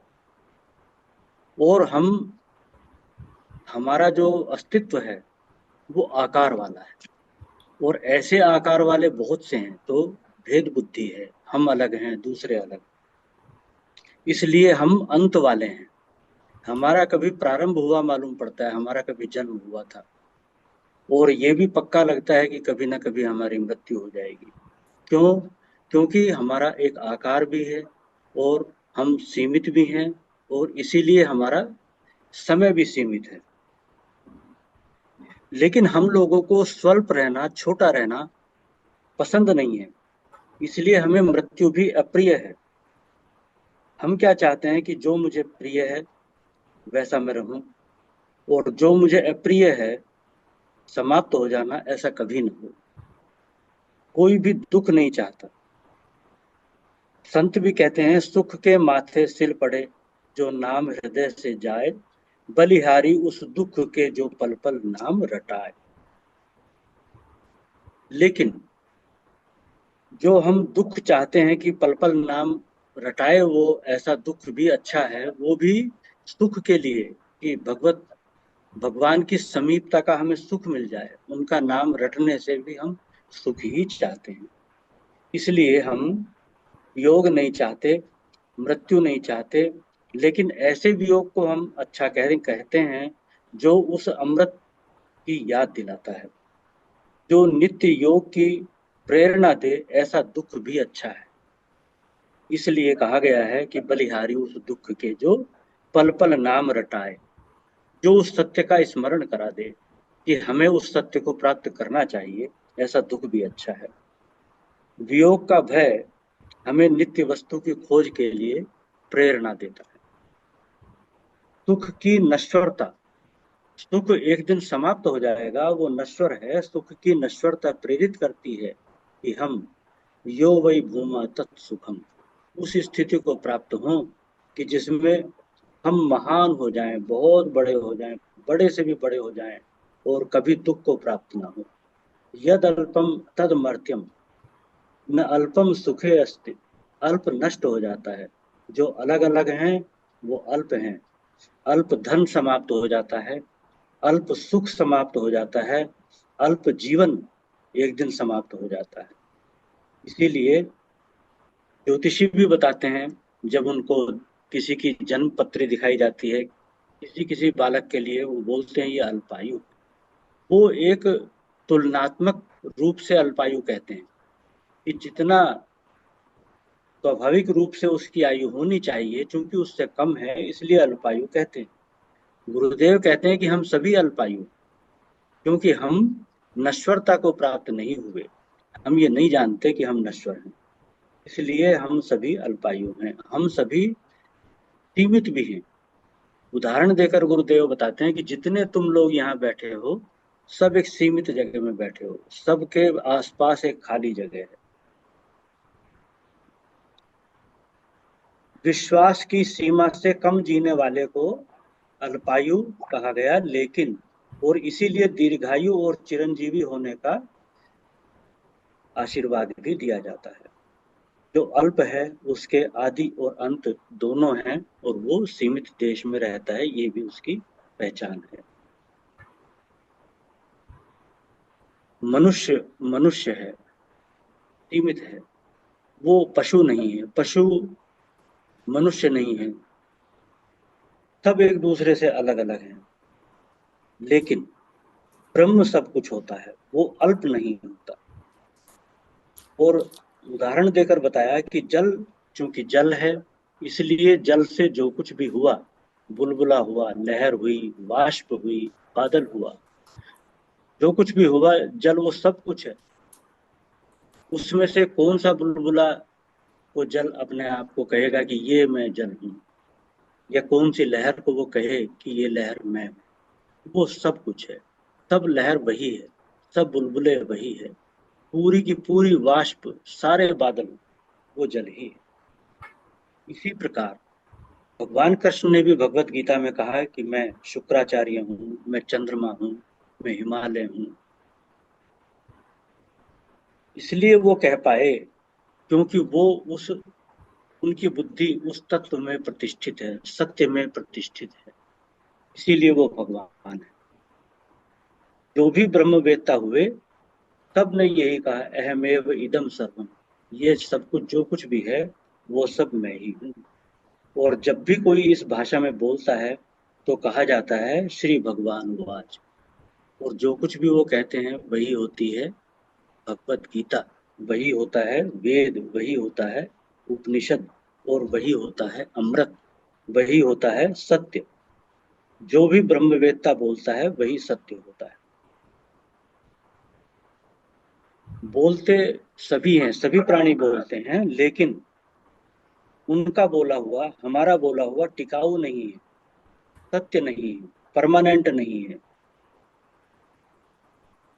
और हमारा जो अस्तित्व है वो आकार वाला है, और ऐसे आकार वाले बहुत से हैं, तो भेद बुद्धि है, हम अलग हैं, दूसरे अलग, इसलिए हम अंत वाले हैं। हमारा कभी प्रारंभ हुआ मालूम पड़ता है, हमारा कभी जन्म हुआ था, और ये भी पक्का लगता है कि कभी ना कभी हमारी मृत्यु हो जाएगी। क्यों? क्योंकि हमारा एक आकार भी है और हम सीमित भी हैं, और इसीलिए हमारा समय भी सीमित है। लेकिन हम लोगों को स्वल्प रहना, छोटा रहना पसंद नहीं है, इसलिए हमें मृत्यु भी अप्रिय है। हम क्या चाहते हैं कि जो मुझे प्रिय है वैसा मैं रहूं, और जो मुझे अप्रिय है समाप्त हो जाना, ऐसा कभी न हो। कोई भी दुख नहीं चाहता। संत भी कहते हैं, सुख के माथे सिल पड़े जो नाम हृदय से जाए, बलिहारी उस दुख के जो पल पल नाम रटाए। लेकिन जो हम दुख चाहते हैं कि पल पल नाम रटाए, वो ऐसा दुख भी अच्छा है, वो भी सुख के लिए, कि भगवान की समीपता का हमें सुख मिल जाए। उनका नाम रटने से भी हम सुख ही चाहते हैं। इसलिए हम योग नहीं चाहते, मृत्यु नहीं चाहते, लेकिन ऐसे वियोग को हम अच्छा कहते हैं जो उस अमृत की याद दिलाता है, जो नित्य योग की प्रेरणा दे। ऐसा दुख भी अच्छा है। इसलिए कहा गया है कि बलिहारी उस दुख के जो पल पल नाम रटाए, जो उस सत्य का स्मरण करा दे कि हमें उस सत्य को प्राप्त करना चाहिए। ऐसा दुख भी अच्छा है। वियोग का भय हमें नित्य वस्तु की खोज के लिए प्रेरणा देता है। सुख की नश्वरता, सुख एक दिन समाप्त हो जाएगा, वो नश्वर है। सुख की नश्वरता प्रेरित करती है कि हम यो वै भूमा तत्सुखम, उस स्थिति को प्राप्त हों कि जिसमें हम महान हो जाएं, बहुत बड़े हो जाएं, बड़े से भी बड़े हो जाएं, और कभी दुख को प्राप्त ना हो। यद अल्पम तद मर्त्यम न अल्पम सुखे अस्ति, अल्प नष्ट हो जाता है। जो अलग अलग हैं वो अल्प हैं। अल्प धन समाप्त हो जाता है, अल्प सुख समाप्त हो जाता है, अल्प जीवन एक दिन समाप्त हो जाता है। इसीलिए ज्योतिषी भी बताते हैं, जब उनको किसी की जन्म पत्री दिखाई जाती है, किसी किसी बालक के लिए, वो बोलते हैं ये अल्पायु। वो एक तुलनात्मक रूप से अल्पायु कहते हैं कि जितना स्वाभाविक रूप से उसकी आयु होनी चाहिए, चूंकि उससे कम है, इसलिए अल्पायु कहते हैं। गुरुदेव कहते हैं कि हम सभी अल्पायु, क्योंकि हम नश्वरता को प्राप्त नहीं हुए। हम ये नहीं जानते कि हम नश्वर हैं, इसलिए हम सभी अल्पायु हैं। हम सभी सीमित भी हैं। उदाहरण देकर गुरुदेव बताते हैं कि जितने तुम लोग यहाँ बैठे हो, सब एक सीमित जगह में बैठे हो, सबके आसपास एक खाली जगह है। विश्वास की सीमा से कम जीने वाले को अल्पायु कहा गया, लेकिन और इसीलिए दीर्घायु और चिरंजीवी होने का आशीर्वाद भी दिया जाता है। जो अल्प है उसके आदि और अंत दोनों हैं, और वो सीमित देश में रहता है, ये भी उसकी पहचान है। मनुष्य मनुष्य है, सीमित है, वो पशु नहीं है, पशु मनुष्य नहीं है। सब एक दूसरे से अलग अलग हैं, लेकिन ब्रह्म सब कुछ होता है, वो अल्प नहीं होता। और उदाहरण देकर बताया कि जल, चूंकि जल है, इसलिए जल से जो कुछ भी हुआ, बुलबुला हुआ, लहर हुई, वाष्प हुई, बादल हुआ, जो कुछ भी हुआ, जल वो सब कुछ है। उसमें से कौन सा बुलबुला वो जल अपने आप को कहेगा कि ये मैं जल हूं, या कौन सी लहर को वो कहे कि ये लहर मैं हूं? वो सब कुछ है, सब लहर वही है, सब बुलबुले वही है, पूरी की पूरी वाष्प, सारे बादल वो जल ही है। इसी प्रकार भगवान कृष्ण ने भी भगवत गीता में कहा है कि मैं शुक्राचार्य हूँ, मैं चंद्रमा हूँ, मैं हिमालय हूँ। इसलिए वो कह पाए क्योंकि वो उस उनकी बुद्धि उस तत्व में प्रतिष्ठित है, सत्य में प्रतिष्ठित है, इसीलिए वो भगवान है। जो भी ब्रह्मवेत्ता हुए सब ने यही कहा, अहमेव इदम सर्वम, ये सब कुछ जो कुछ भी है वो सब मैं ही हूँ। और जब भी कोई इस भाषा में बोलता है तो कहा जाता है श्री भगवान वाच, और जो कुछ भी वो कहते हैं वही होती है भगवत गीता, वही होता है वेद, वही होता है उपनिषद, और वही होता है अमृत, वही होता है सत्य। जो भी ब्रह्मवेत्ता बोलता है वही सत्य होता है। बोलते सभी हैं, सभी प्राणी बोलते हैं, लेकिन उनका बोला हुआ, हमारा बोला हुआ टिकाऊ नहीं है, सत्य नहीं है, परमानेंट नहीं है।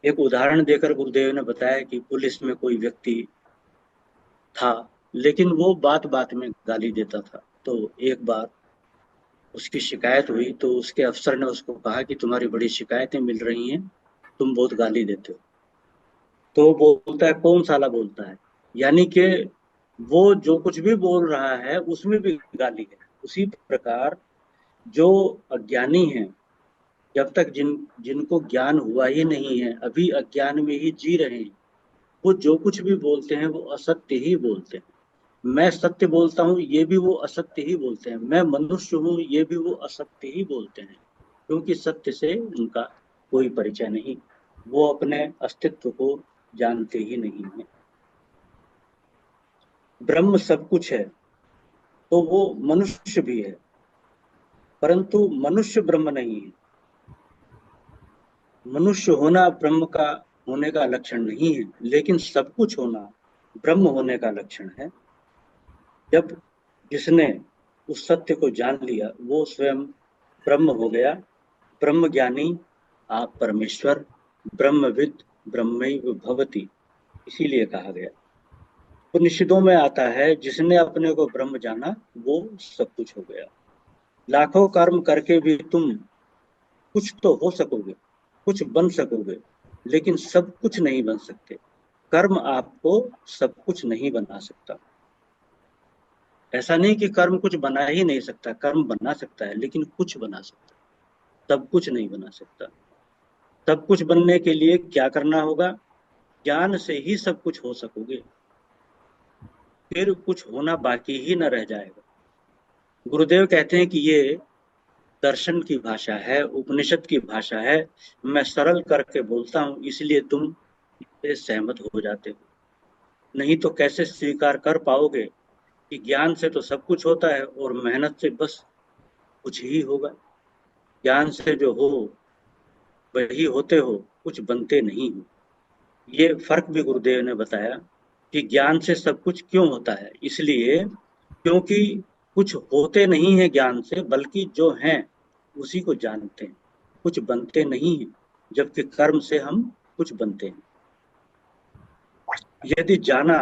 एक उदाहरण देकर गुरुदेव ने बताया कि पुलिस में कोई व्यक्ति था, लेकिन वो बात बात में गाली देता था। तो एक बार उसकी शिकायत हुई तो उसके अफसर ने उसको कहा कि तुम्हारी बड़ी शिकायतें मिल रही हैं, तुम बहुत गाली देते हो। तो वो बोलता है कौन साला बोलता है, यानी कि वो जो कुछ भी बोल रहा है उसमें भी गाली है। उसी प्रकार जो अज्ञानी हैं, जब तक जिनको ज्ञान हुआ ही नहीं है, अभी अज्ञान में ही जी रहे हैं, वो जो कुछ भी बोलते हैं वो असत्य ही बोलते हैं। मैं सत्य बोलता हूँ, ये भी वो असत्य ही बोलते हैं। मैं मनुष्य हूँ, ये भी वो असत्य ही बोलते हैं, क्योंकि सत्य से उनका कोई परिचय नहीं, वो अपने अस्तित्व को जानते ही नहीं है। ब्रह्म सब कुछ है तो वो मनुष्य भी है, परंतु मनुष्य ब्रह्म नहीं है। मनुष्य होना ब्रह्म का होने का लक्षण नहीं है, लेकिन सब कुछ होना ब्रह्म होने का लक्षण है। जब जिसने उस सत्य को जान लिया वो स्वयं ब्रह्म हो गया। ब्रह्म ज्ञानी आप परमेश्वर, ब्रह्मविद ब्रह्मैव भवति, इसीलिए कहा गया। उपनिषदों में आता है जिसने अपने को ब्रह्म जाना वो सब कुछ हो गया। लाखों कर्म करके भी तुम कुछ तो हो सकोगे, कुछ बन सकोगे, लेकिन सब कुछ नहीं बन सकते। कर्म आपको सब कुछ नहीं बना सकता। ऐसा नहीं कि कर्म कुछ बना ही नहीं सकता, कर्म बना सकता है, लेकिन कुछ बना सकता है, सब कुछ नहीं बना सकता। सब कुछ बनने के लिए क्या करना होगा? ज्ञान से ही सब कुछ हो सकोगे, फिर कुछ होना बाकी ही न रह जाएगा। गुरुदेव कहते हैं कि ये दर्शन की भाषा है, उपनिषद की भाषा है। मैं सरल करके बोलता हूँ, इसलिए तुम इससे सहमत हो जाते हो, नहीं तो कैसे स्वीकार कर पाओगे कि ज्ञान से तो सब कुछ होता है और मेहनत से बस कुछ ही होगा। ज्ञान से जो हो वही होते हो, कुछ बनते नहीं हो। ये फर्क भी गुरुदेव ने बताया कि ज्ञान से सब कुछ क्यों होता है, इसलिए क्योंकि कुछ होते नहीं है ज्ञान से, बल्कि जो हैं उसी को जानते हैं। कुछ बनते नहीं है, जबकि कर्म से हम कुछ बनते हैं। यदि जाना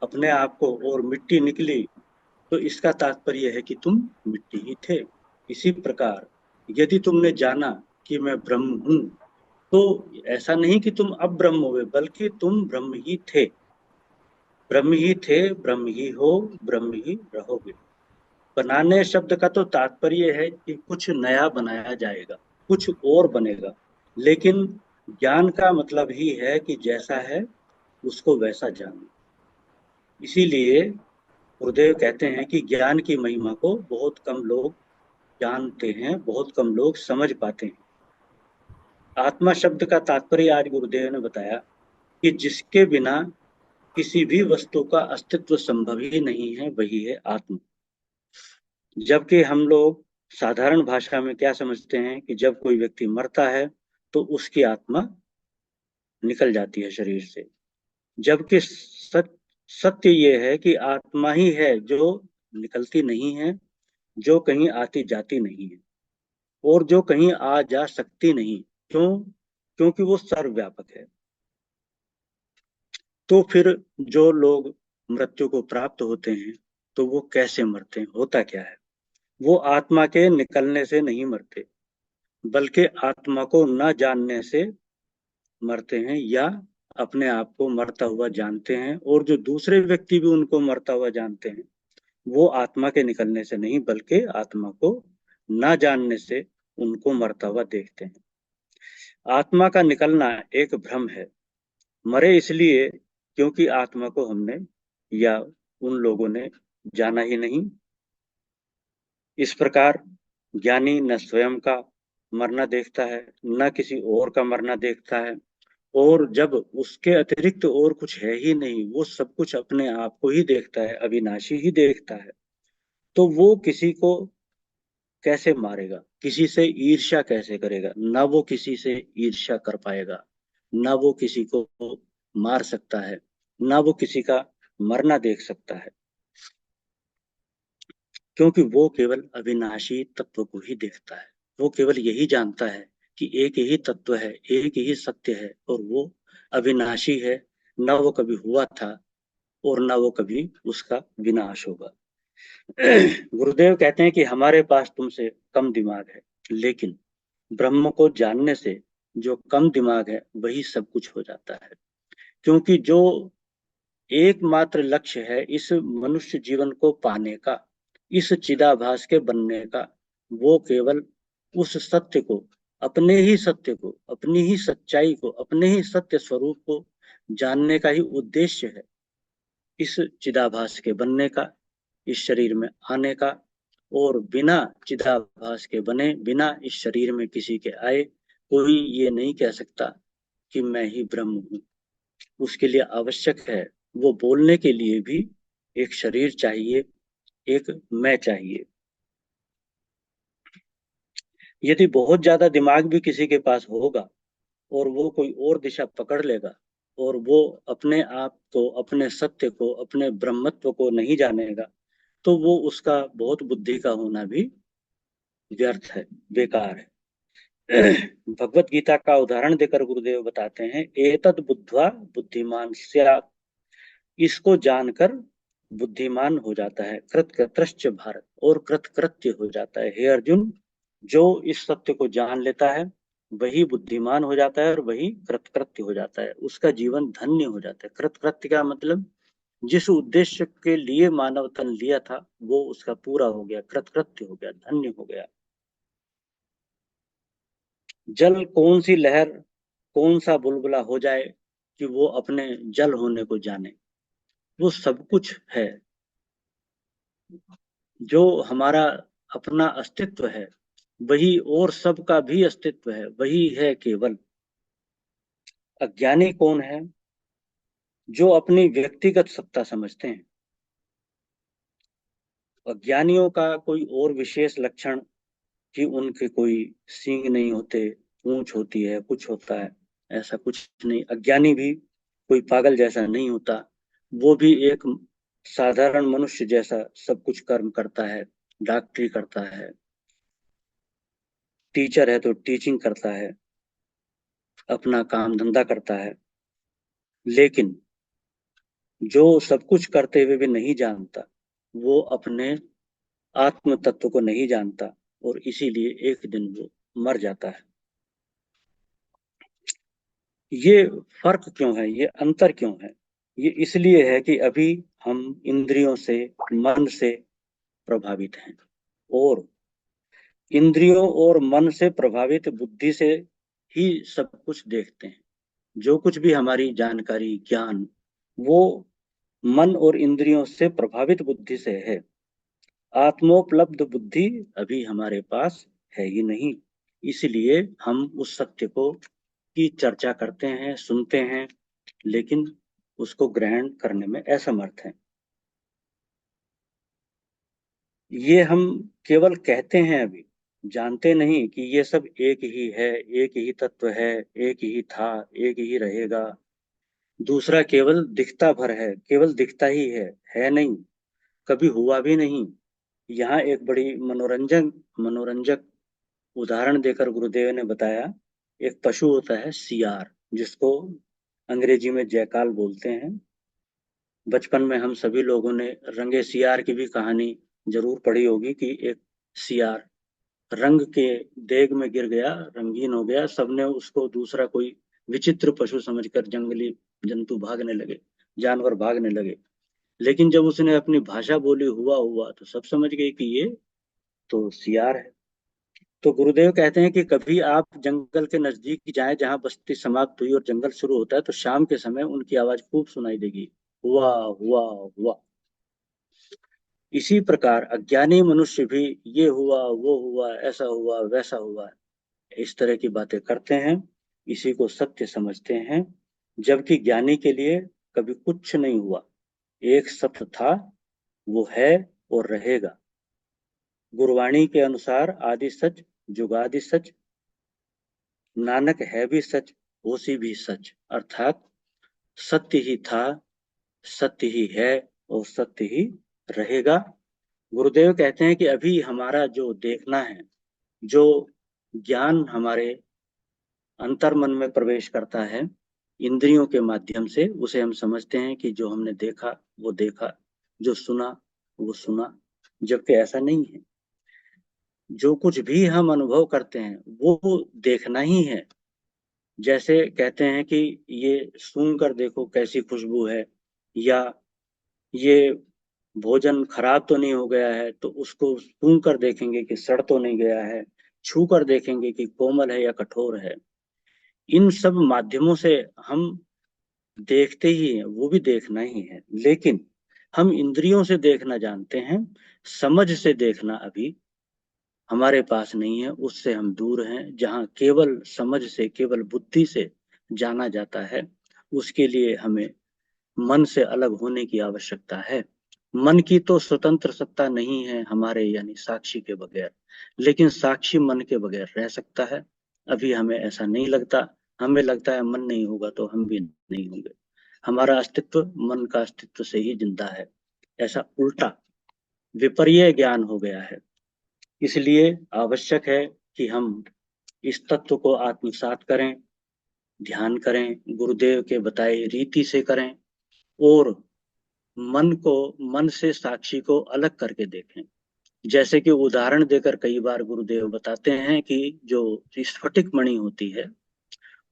अपने आप को और मिट्टी निकली तो इसका तात्पर्य है कि तुम मिट्टी ही थे। इसी प्रकार यदि तुमने जाना कि मैं ब्रह्म हूं, तो ऐसा नहीं कि तुम अब ब्रह्म हुए, बल्कि तुम ब्रह्म ही थे, ब्रह्म ही थे, ब्रह्म ही हो, ब्रह्म ही रहोगे। बनाने शब्द का तो तात्पर्य है कि कुछ नया बनाया जाएगा, कुछ और बनेगा, लेकिन ज्ञान का मतलब ही है कि जैसा है उसको वैसा जानो। इसीलिए गुरुदेव कहते हैं कि ज्ञान की महिमा को बहुत कम लोग जानते हैं, बहुत कम लोग समझ पाते हैं। आत्मा शब्द का तात्पर्य आज गुरुदेव ने बताया कि जिसके बिना किसी भी वस्तु का अस्तित्व संभव ही नहीं है, वही है आत्मा। जबकि हम लोग साधारण भाषा में क्या समझते हैं कि जब कोई व्यक्ति मरता है तो उसकी आत्मा निकल जाती है शरीर से, जबकि सत्य ये है कि आत्मा ही है जो निकलती नहीं है, जो कहीं आती जाती नहीं है और जो कहीं आ जा सकती नहीं। क्यों? क्योंकि वो सर्वव्यापक है। तो फिर जो लोग मृत्यु को प्राप्त होते हैं तो वो कैसे मरते हैं, होता क्या है? वो आत्मा के निकलने से नहीं मरते, बल्कि आत्मा को न जानने से मरते हैं, या अपने आप को मरता हुआ जानते हैं, और जो दूसरे व्यक्ति भी उनको मरता हुआ जानते हैं वो आत्मा के निकलने से नहीं, बल्कि आत्मा को ना जानने से उनको मरता हुआ देखते हैं। आत्मा का निकलना एक भ्रम है। मरे इसलिए क्योंकि आत्मा को हमने या उन लोगों ने जाना ही नहीं। इस प्रकार ज्ञानी न स्वयं का मरना देखता है, न किसी और का मरना देखता है, और जब उसके अतिरिक्त और कुछ है ही नहीं, वो सब कुछ अपने आप को ही देखता है, अविनाशी ही देखता है, तो वो किसी को कैसे मारेगा, किसी से ईर्ष्या कैसे करेगा? ना वो किसी से ईर्ष्या कर पाएगा, ना वो किसी को मार सकता है, ना वो किसी का मरना देख सकता है, क्योंकि वो केवल अविनाशी तत्व को ही देखता है। वो केवल यही जानता है कि एक ही तत्व है, एक ही सत्य है, और वो अविनाशी है, ना वो कभी हुआ था और ना वो कभी उसका विनाश होगा। गुरुदेव कहते हैं कि हमारे पास तुमसे कम दिमाग है, लेकिन ब्रह्म को जानने से जो कम दिमाग है वही सब कुछ हो जाता है, क्योंकि जो एकमात्र लक्ष्य है इस मनुष्य जीवन को पाने का, इस चिदाभास के बनने का, वो केवल उस सत्य को, अपने ही सत्य को, अपनी ही सच्चाई को, अपने ही सत्य स्वरूप को जानने का ही उद्देश्य है। इस चिदाभास के बनने का, इस शरीर में आने का, और बिना चिदाभास के बने, बिना इस शरीर में किसी के आए, कोई ये नहीं कह सकता कि मैं ही ब्रह्म हूँ। उसके लिए आवश्यक है, वो बोलने के लिए भी एक शरीर चाहिए, एक मैं चाहिए। यदि बहुत ज्यादा दिमाग भी किसी के पास होगा और वो कोई और दिशा पकड़ लेगा और वो अपने आप को, अपने सत्य को, अपने ब्रह्मत्व को नहीं जानेगा, तो वो उसका बहुत बुद्धि का होना भी व्यर्थ है, बेकार है। भगवत गीता का उदाहरण देकर गुरुदेव बताते हैं, एतद बुद्ध्वा बुद्धिमान स्यात्, इसको जानकर बुद्धिमान हो जाता है, कृतकृतश्च भारत, और कृतकृत्य हो जाता है। हे अर्जुन, जो इस सत्य को जान लेता है वही बुद्धिमान हो जाता है और वही कृतकृत्य हो जाता है, उसका जीवन धन्य हो जाता है। कृतकृत्य का मतलब जिस उद्देश्य के लिए मानव तन लिया था वो उसका पूरा हो गया, कृतकृत्य हो गया, धन्य हो गया। जल कौन सी लहर, कौन सा बुलबुला हो जाए कि वो अपने जल होने को जाने? वो सब कुछ है, जो हमारा अपना अस्तित्व है वही और सबका भी अस्तित्व है, वही है केवल। अज्ञानी कौन है? जो अपनी व्यक्तिगत सत्ता समझते हैं। अज्ञानियों का कोई और विशेष लक्षण कि उनके कोई सींग नहीं होते, पूंछ होती है, कुछ होता है, ऐसा कुछ नहीं। अज्ञानी भी कोई पागल जैसा नहीं होता, वो भी एक साधारण मनुष्य जैसा सब कुछ कर्म करता है, डॉक्टरी करता है, टीचर है तो टीचिंग करता है, अपना काम धंधा करता है। लेकिन जो सब कुछ करते हुए भी नहीं जानता, वो अपने आत्म तत्व को नहीं जानता, और इसीलिए एक दिन वो मर जाता है। ये फर्क क्यों है, ये अंतर क्यों है? ये इसलिए है कि अभी हम इंद्रियों से, मन से प्रभावित हैं, और इंद्रियों और मन से प्रभावित बुद्धि से ही सब कुछ देखते हैं। जो कुछ भी हमारी जानकारी, ज्ञान, वो मन और इंद्रियों से प्रभावित बुद्धि से है। आत्मोपलब्ध बुद्धि अभी हमारे पास है ही नहीं, इसलिए हम उस सत्य को की चर्चा करते हैं, सुनते हैं, लेकिन उसको ग्रहण करने में असमर्थ हैं। ये हम केवल कहते हैं, अभी जानते नहीं कि ये सब एक ही है, एक ही तत्व है, एक ही था, एक ही रहेगा। दूसरा केवल दिखता भर है, केवल दिखता ही है नहीं, कभी हुआ भी नहीं। यहाँ एक बड़ी मनोरंजक उदाहरण देकर गुरुदेव ने बताया, एक पशु होता है सियार, जिसको अंग्रेजी में जैकाल बोलते हैं। बचपन में हम सभी लोगों ने रंगे सियार की भी कहानी जरूर पढ़ी होगी कि एक सियार रंग के देग में गिर गया, रंगीन हो गया, सबने उसको दूसरा कोई विचित्र पशु समझकर जंगली जंतु भागने लगे, जानवर भागने लगे। लेकिन जब उसने अपनी भाषा बोली हुआ हुआ तो सब समझ गए कि ये तो सियार है। तो गुरुदेव कहते हैं कि कभी आप जंगल के नजदीक जाएं जहां बस्ती समाप्त हुई और जंगल शुरू होता है, तो शाम के समय उनकी आवाज खूब सुनाई देगी, हुआ हुआ हुआ। इसी प्रकार अज्ञानी मनुष्य भी ये हुआ वो हुआ ऐसा हुआ वैसा हुआ इस तरह की बातें करते हैं, इसी को सत्य समझते हैं, जबकि ज्ञानी के लिए कभी कुछ नहीं हुआ। एक सत्य था, वो है और रहेगा। गुरवाणी के अनुसार आदि सच जुगादि सच, नानक है भी सच होसी भी सच, अर्थात सत्य ही था, सत्य ही है और सत्य ही रहेगा। गुरुदेव कहते हैं कि अभी हमारा जो देखना है, जो ज्ञान हमारे अंतर मन में प्रवेश करता है इंद्रियों के माध्यम से, उसे हम समझते हैं कि जो हमने देखा वो देखा, जो सुना वो सुना, जबकि ऐसा नहीं है। जो कुछ भी हम अनुभव करते हैं वो देखना ही है। जैसे कहते हैं कि ये सूंघ कर देखो कैसी खुशबू है, या ये भोजन खराब तो नहीं हो गया है, तो उसको सूंघ कर देखेंगे कि सड़ तो नहीं गया है, छू कर देखेंगे कि कोमल है या कठोर है। इन सब माध्यमों से हम देखते ही हैं, वो भी देखना ही है, लेकिन हम इंद्रियों से देखना जानते हैं, समझ से देखना अभी हमारे पास नहीं है, उससे हम दूर हैं। जहाँ केवल समझ से, केवल बुद्धि से जाना जाता है, उसके लिए हमें मन से अलग होने की आवश्यकता है। मन की तो स्वतंत्र सत्ता नहीं है हमारे यानी साक्षी के बगैर, लेकिन साक्षी मन के बगैर रह सकता है। अभी हमें ऐसा नहीं लगता, हमें लगता है मन नहीं होगा तो हम भी नहीं होंगे, हमारा अस्तित्व मन का अस्तित्व से ही जिंदा है। ऐसा उल्टा विपर्य ज्ञान हो गया है। इसलिए आवश्यक है कि हम इस तत्व को आत्मसात करें, ध्यान करें, गुरुदेव के बताए रीति से करें, और मन से साक्षी को अलग करके देखें। जैसे कि उदाहरण देकर कई बार गुरुदेव बताते हैं कि जो स्फटिक मणि होती है,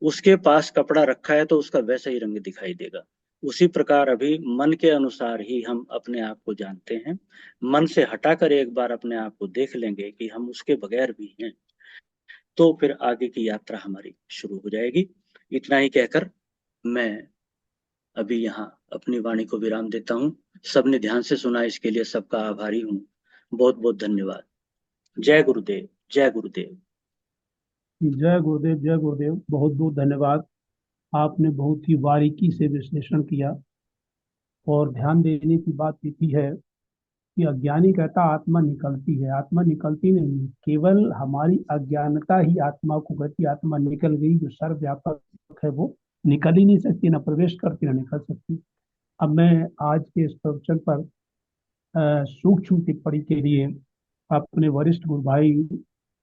उसके पास कपड़ा रखा है तो उसका वैसा ही रंग दिखाई देगा। उसी प्रकार अभी मन के अनुसार ही हम अपने आप को जानते हैं। मन से हटाकर एक बार अपने आप को देख लेंगे कि हम उसके बगैर भी हैं, तो फिर आगे की यात्रा हमारी शुरू हो जाएगी। इतना ही कहकर मैं अभी यहाँ अपनी वाणी को विराम देता हूँ। सबने ध्यान से सुना, इसके लिए सबका आभारी हूँ। बहुत बहुत धन्यवाद। जय गुरुदेव, जय गुरुदेव। जय गुरुदेव, जय गुरुदेव। बहुत बहुत धन्यवाद। आपने बहुत ही बारीकी से विश्लेषण किया। और ध्यान देने की बात ये भी है कि अज्ञानी कहता आत्मा निकलती है, आत्मा निकलती नहीं, केवल हमारी अज्ञानता ही आत्मा को कहती आत्मा निकल गई। जो सर्वव्यापक है वो निकल ही नहीं सकती, ना प्रवेश करती ना निकल सकती। अब मैं आज के इस प्रवचन पर सूक्ष्म टिप्पणी के लिए अपने वरिष्ठ गुरु भाई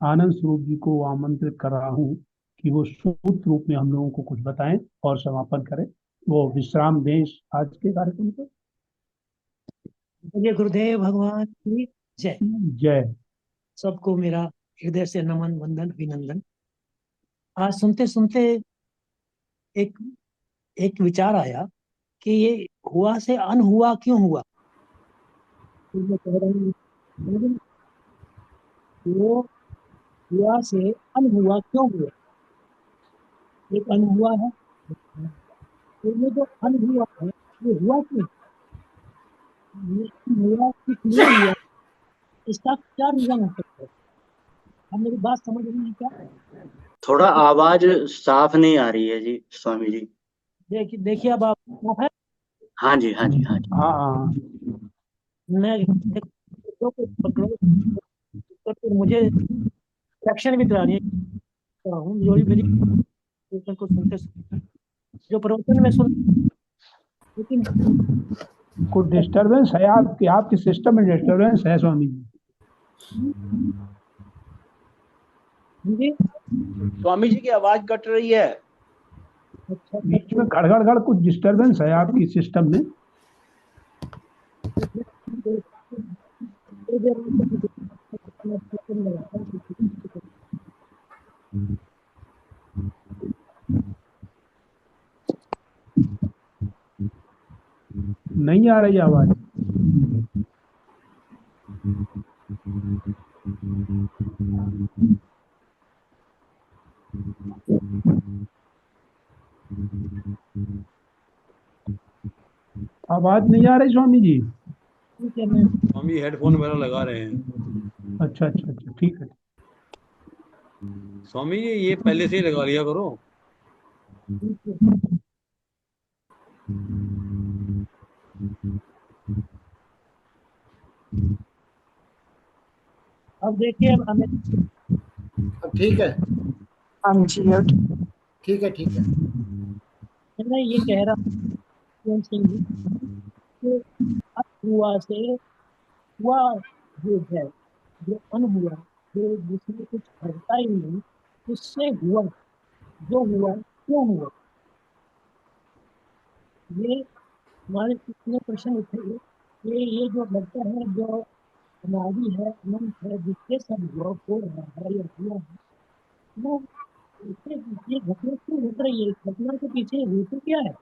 आनंद स्वरूप जी को आमंत्रित कर रहा हूँ कि वो सूत्र रूप में हम लोगों को कुछ बताएं और समापन करें। वो विश्राम दें आज के कार्यक्रम को। जय गुरुदेव भगवान की जय। जय। सबको मेरा हृदय से नमन, वंदन, अभिनंदन। आज सुनते सुनते एक एक विचार आया कि ये हुआ से अनहुआ क्यों हुआ। तो मैं कह रहा हूँ, वो हुआ से अनहुआ क्यों हुआ। एक अनहुआ है, तो ये जो अनहुआ है ये हुआ क्यों, ये हुआ किस लिए हुआ, इसका क्या रीजन हो सकता है। अब मेरी बात समझ रही है क्या? थोड़ा आवाज साफ नहीं आ रही है जी स्वामी जी। देखिए अब आप साफ है। हाँ जी, हाँ जी, हाँ जी। हाँ, मैं को पकड़ो तो फिर मुझे एक्शन भी करानी है। जो भी मेरी प्रवचन को सुनते जो प्रवचन में सुन, लेकिन कुछ डिस्टरबेंस है आपके सिस्टम में डिस्टरबेंस है स्वामी जी। स्वामी जी की आवाज कट रही है। अच्छा, बीच में गड़गड़ कुछ डिस्टरबेंस है आपकी सिस्टम में। नहीं आ रही आवाज। आवाज नहीं आ रही स्वामी जी। स्वामी हेडफोन वगैरह लगा रहे हैं। अच्छा अच्छा अच्छा, ठीक है। स्वामी जी ये पहले से ही लगा लिया करो। अब देखिए हमें अब ठीक है, हाँ जी, ठीक है, ठीक है। मैं ये कह रहा हूँ सिंह जी कि अब हुआ से हुआ जो है, जो अनहुआ, जो जिसमें कुछ घटता ही नहीं, उससे हुआ, जो हुआ क्यों हुआ, ये हमारे कितने प्रश्न उठे। ये जो लगता है, जो अनादि है, अनंत है, जिससे सब हुआ हो रहा है या हुआ है, वो इससे ये घटना क्यों घट रही है, इस घटना के पीछे हेतु क्या है,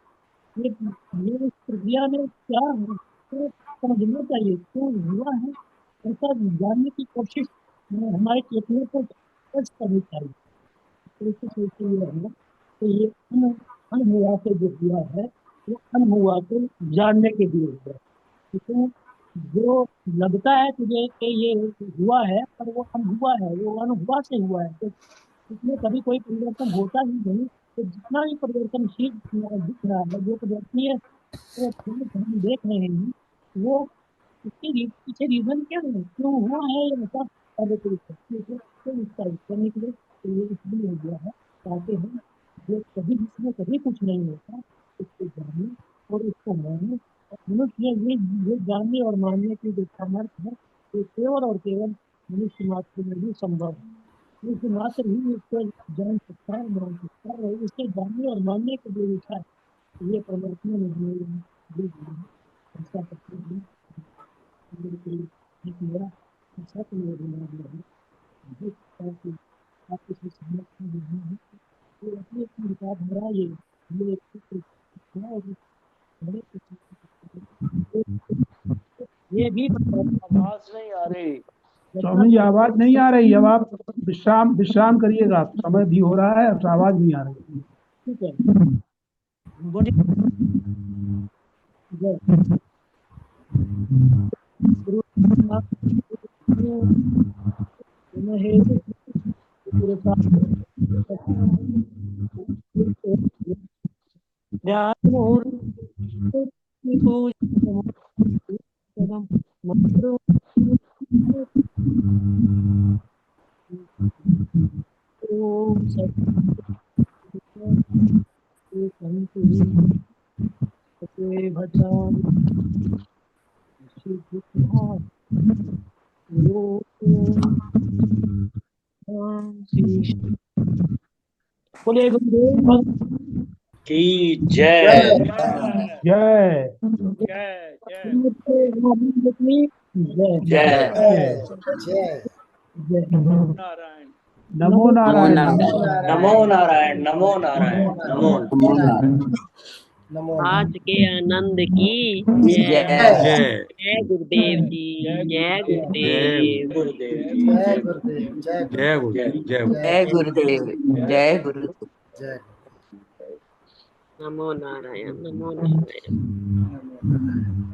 ये इस प्रक्रिया में क्या है, तो समझना चाहिए क्यों हुआ है, ऐसा जानने की कोशिश हमारे चेतने को स्पर्श करनी चाहिए। तो इससे सोचते ये है कि ये अनहुआ से जो हुआ है, वो अनहुआ को जानने के लिए हुआ है। तो जो लगता है तुझे कि ये हुआ है, पर वो अनहुआ है, वो अनहुआ से हुआ है, तो इसमें कभी कोई परिवर्तन होता ही नहीं। तो जितना भी परिवर्तनशील दिख रहा है, जो परिवर्तनीय तो हम देख रहे हैं, वो उसके पीछे रीजन क्या है, क्यों हुआ है ये ऐसा, पहले तो इसका उत्तर निकले। तो ये इसलिए हो गया है ताकि हम जो कभी जिसमें कभी कुछ नहीं होता उसको जाने और उसको माने। और मनुष्य ये जानने और मानने की जो सामर्थ्य है, ये केवल और केवल मनुष्य मात्र में भी संभव है। मनुष्य मात्र ही इसको जान सकता है, मान सकता है, और इसके जानने और मानने के जो इच्छा है, ये परमात्मा ने हमें दी है। ऐसा करते हैं एक मेरा ऐसा तो मेरे दिमाग में है, जिस तरह की आप किसी समस्या में हैं, तो अपनी अपनी विचारधारा ये एक है, और बड़े ये भी आवाज नहीं आ रही। स्वामी जी आवाज नहीं आ रही। अब आप विश्राम करिएगा, आप समय भी हो रहा है, अब आवाज नहीं आ रही। ठीक है, बोलिए। जय गुरु बोले गुरुदेव की जय। जय जय जय जय जय जय नारायण। नमो नारायण। नमो नारायण, नमो नारायण, नमो नमो आज के आनंद की जय। जय जय गुरुदेव जी, जय गुरुदेव। गुरुदेव जी, जय गुरुदेव, जय जय गुरुदेव, जय गुरुदेव। जय गुरुदेव, जय गुरुदेव। जय नमो नारायण, नमो नारायण। नमो नारायण।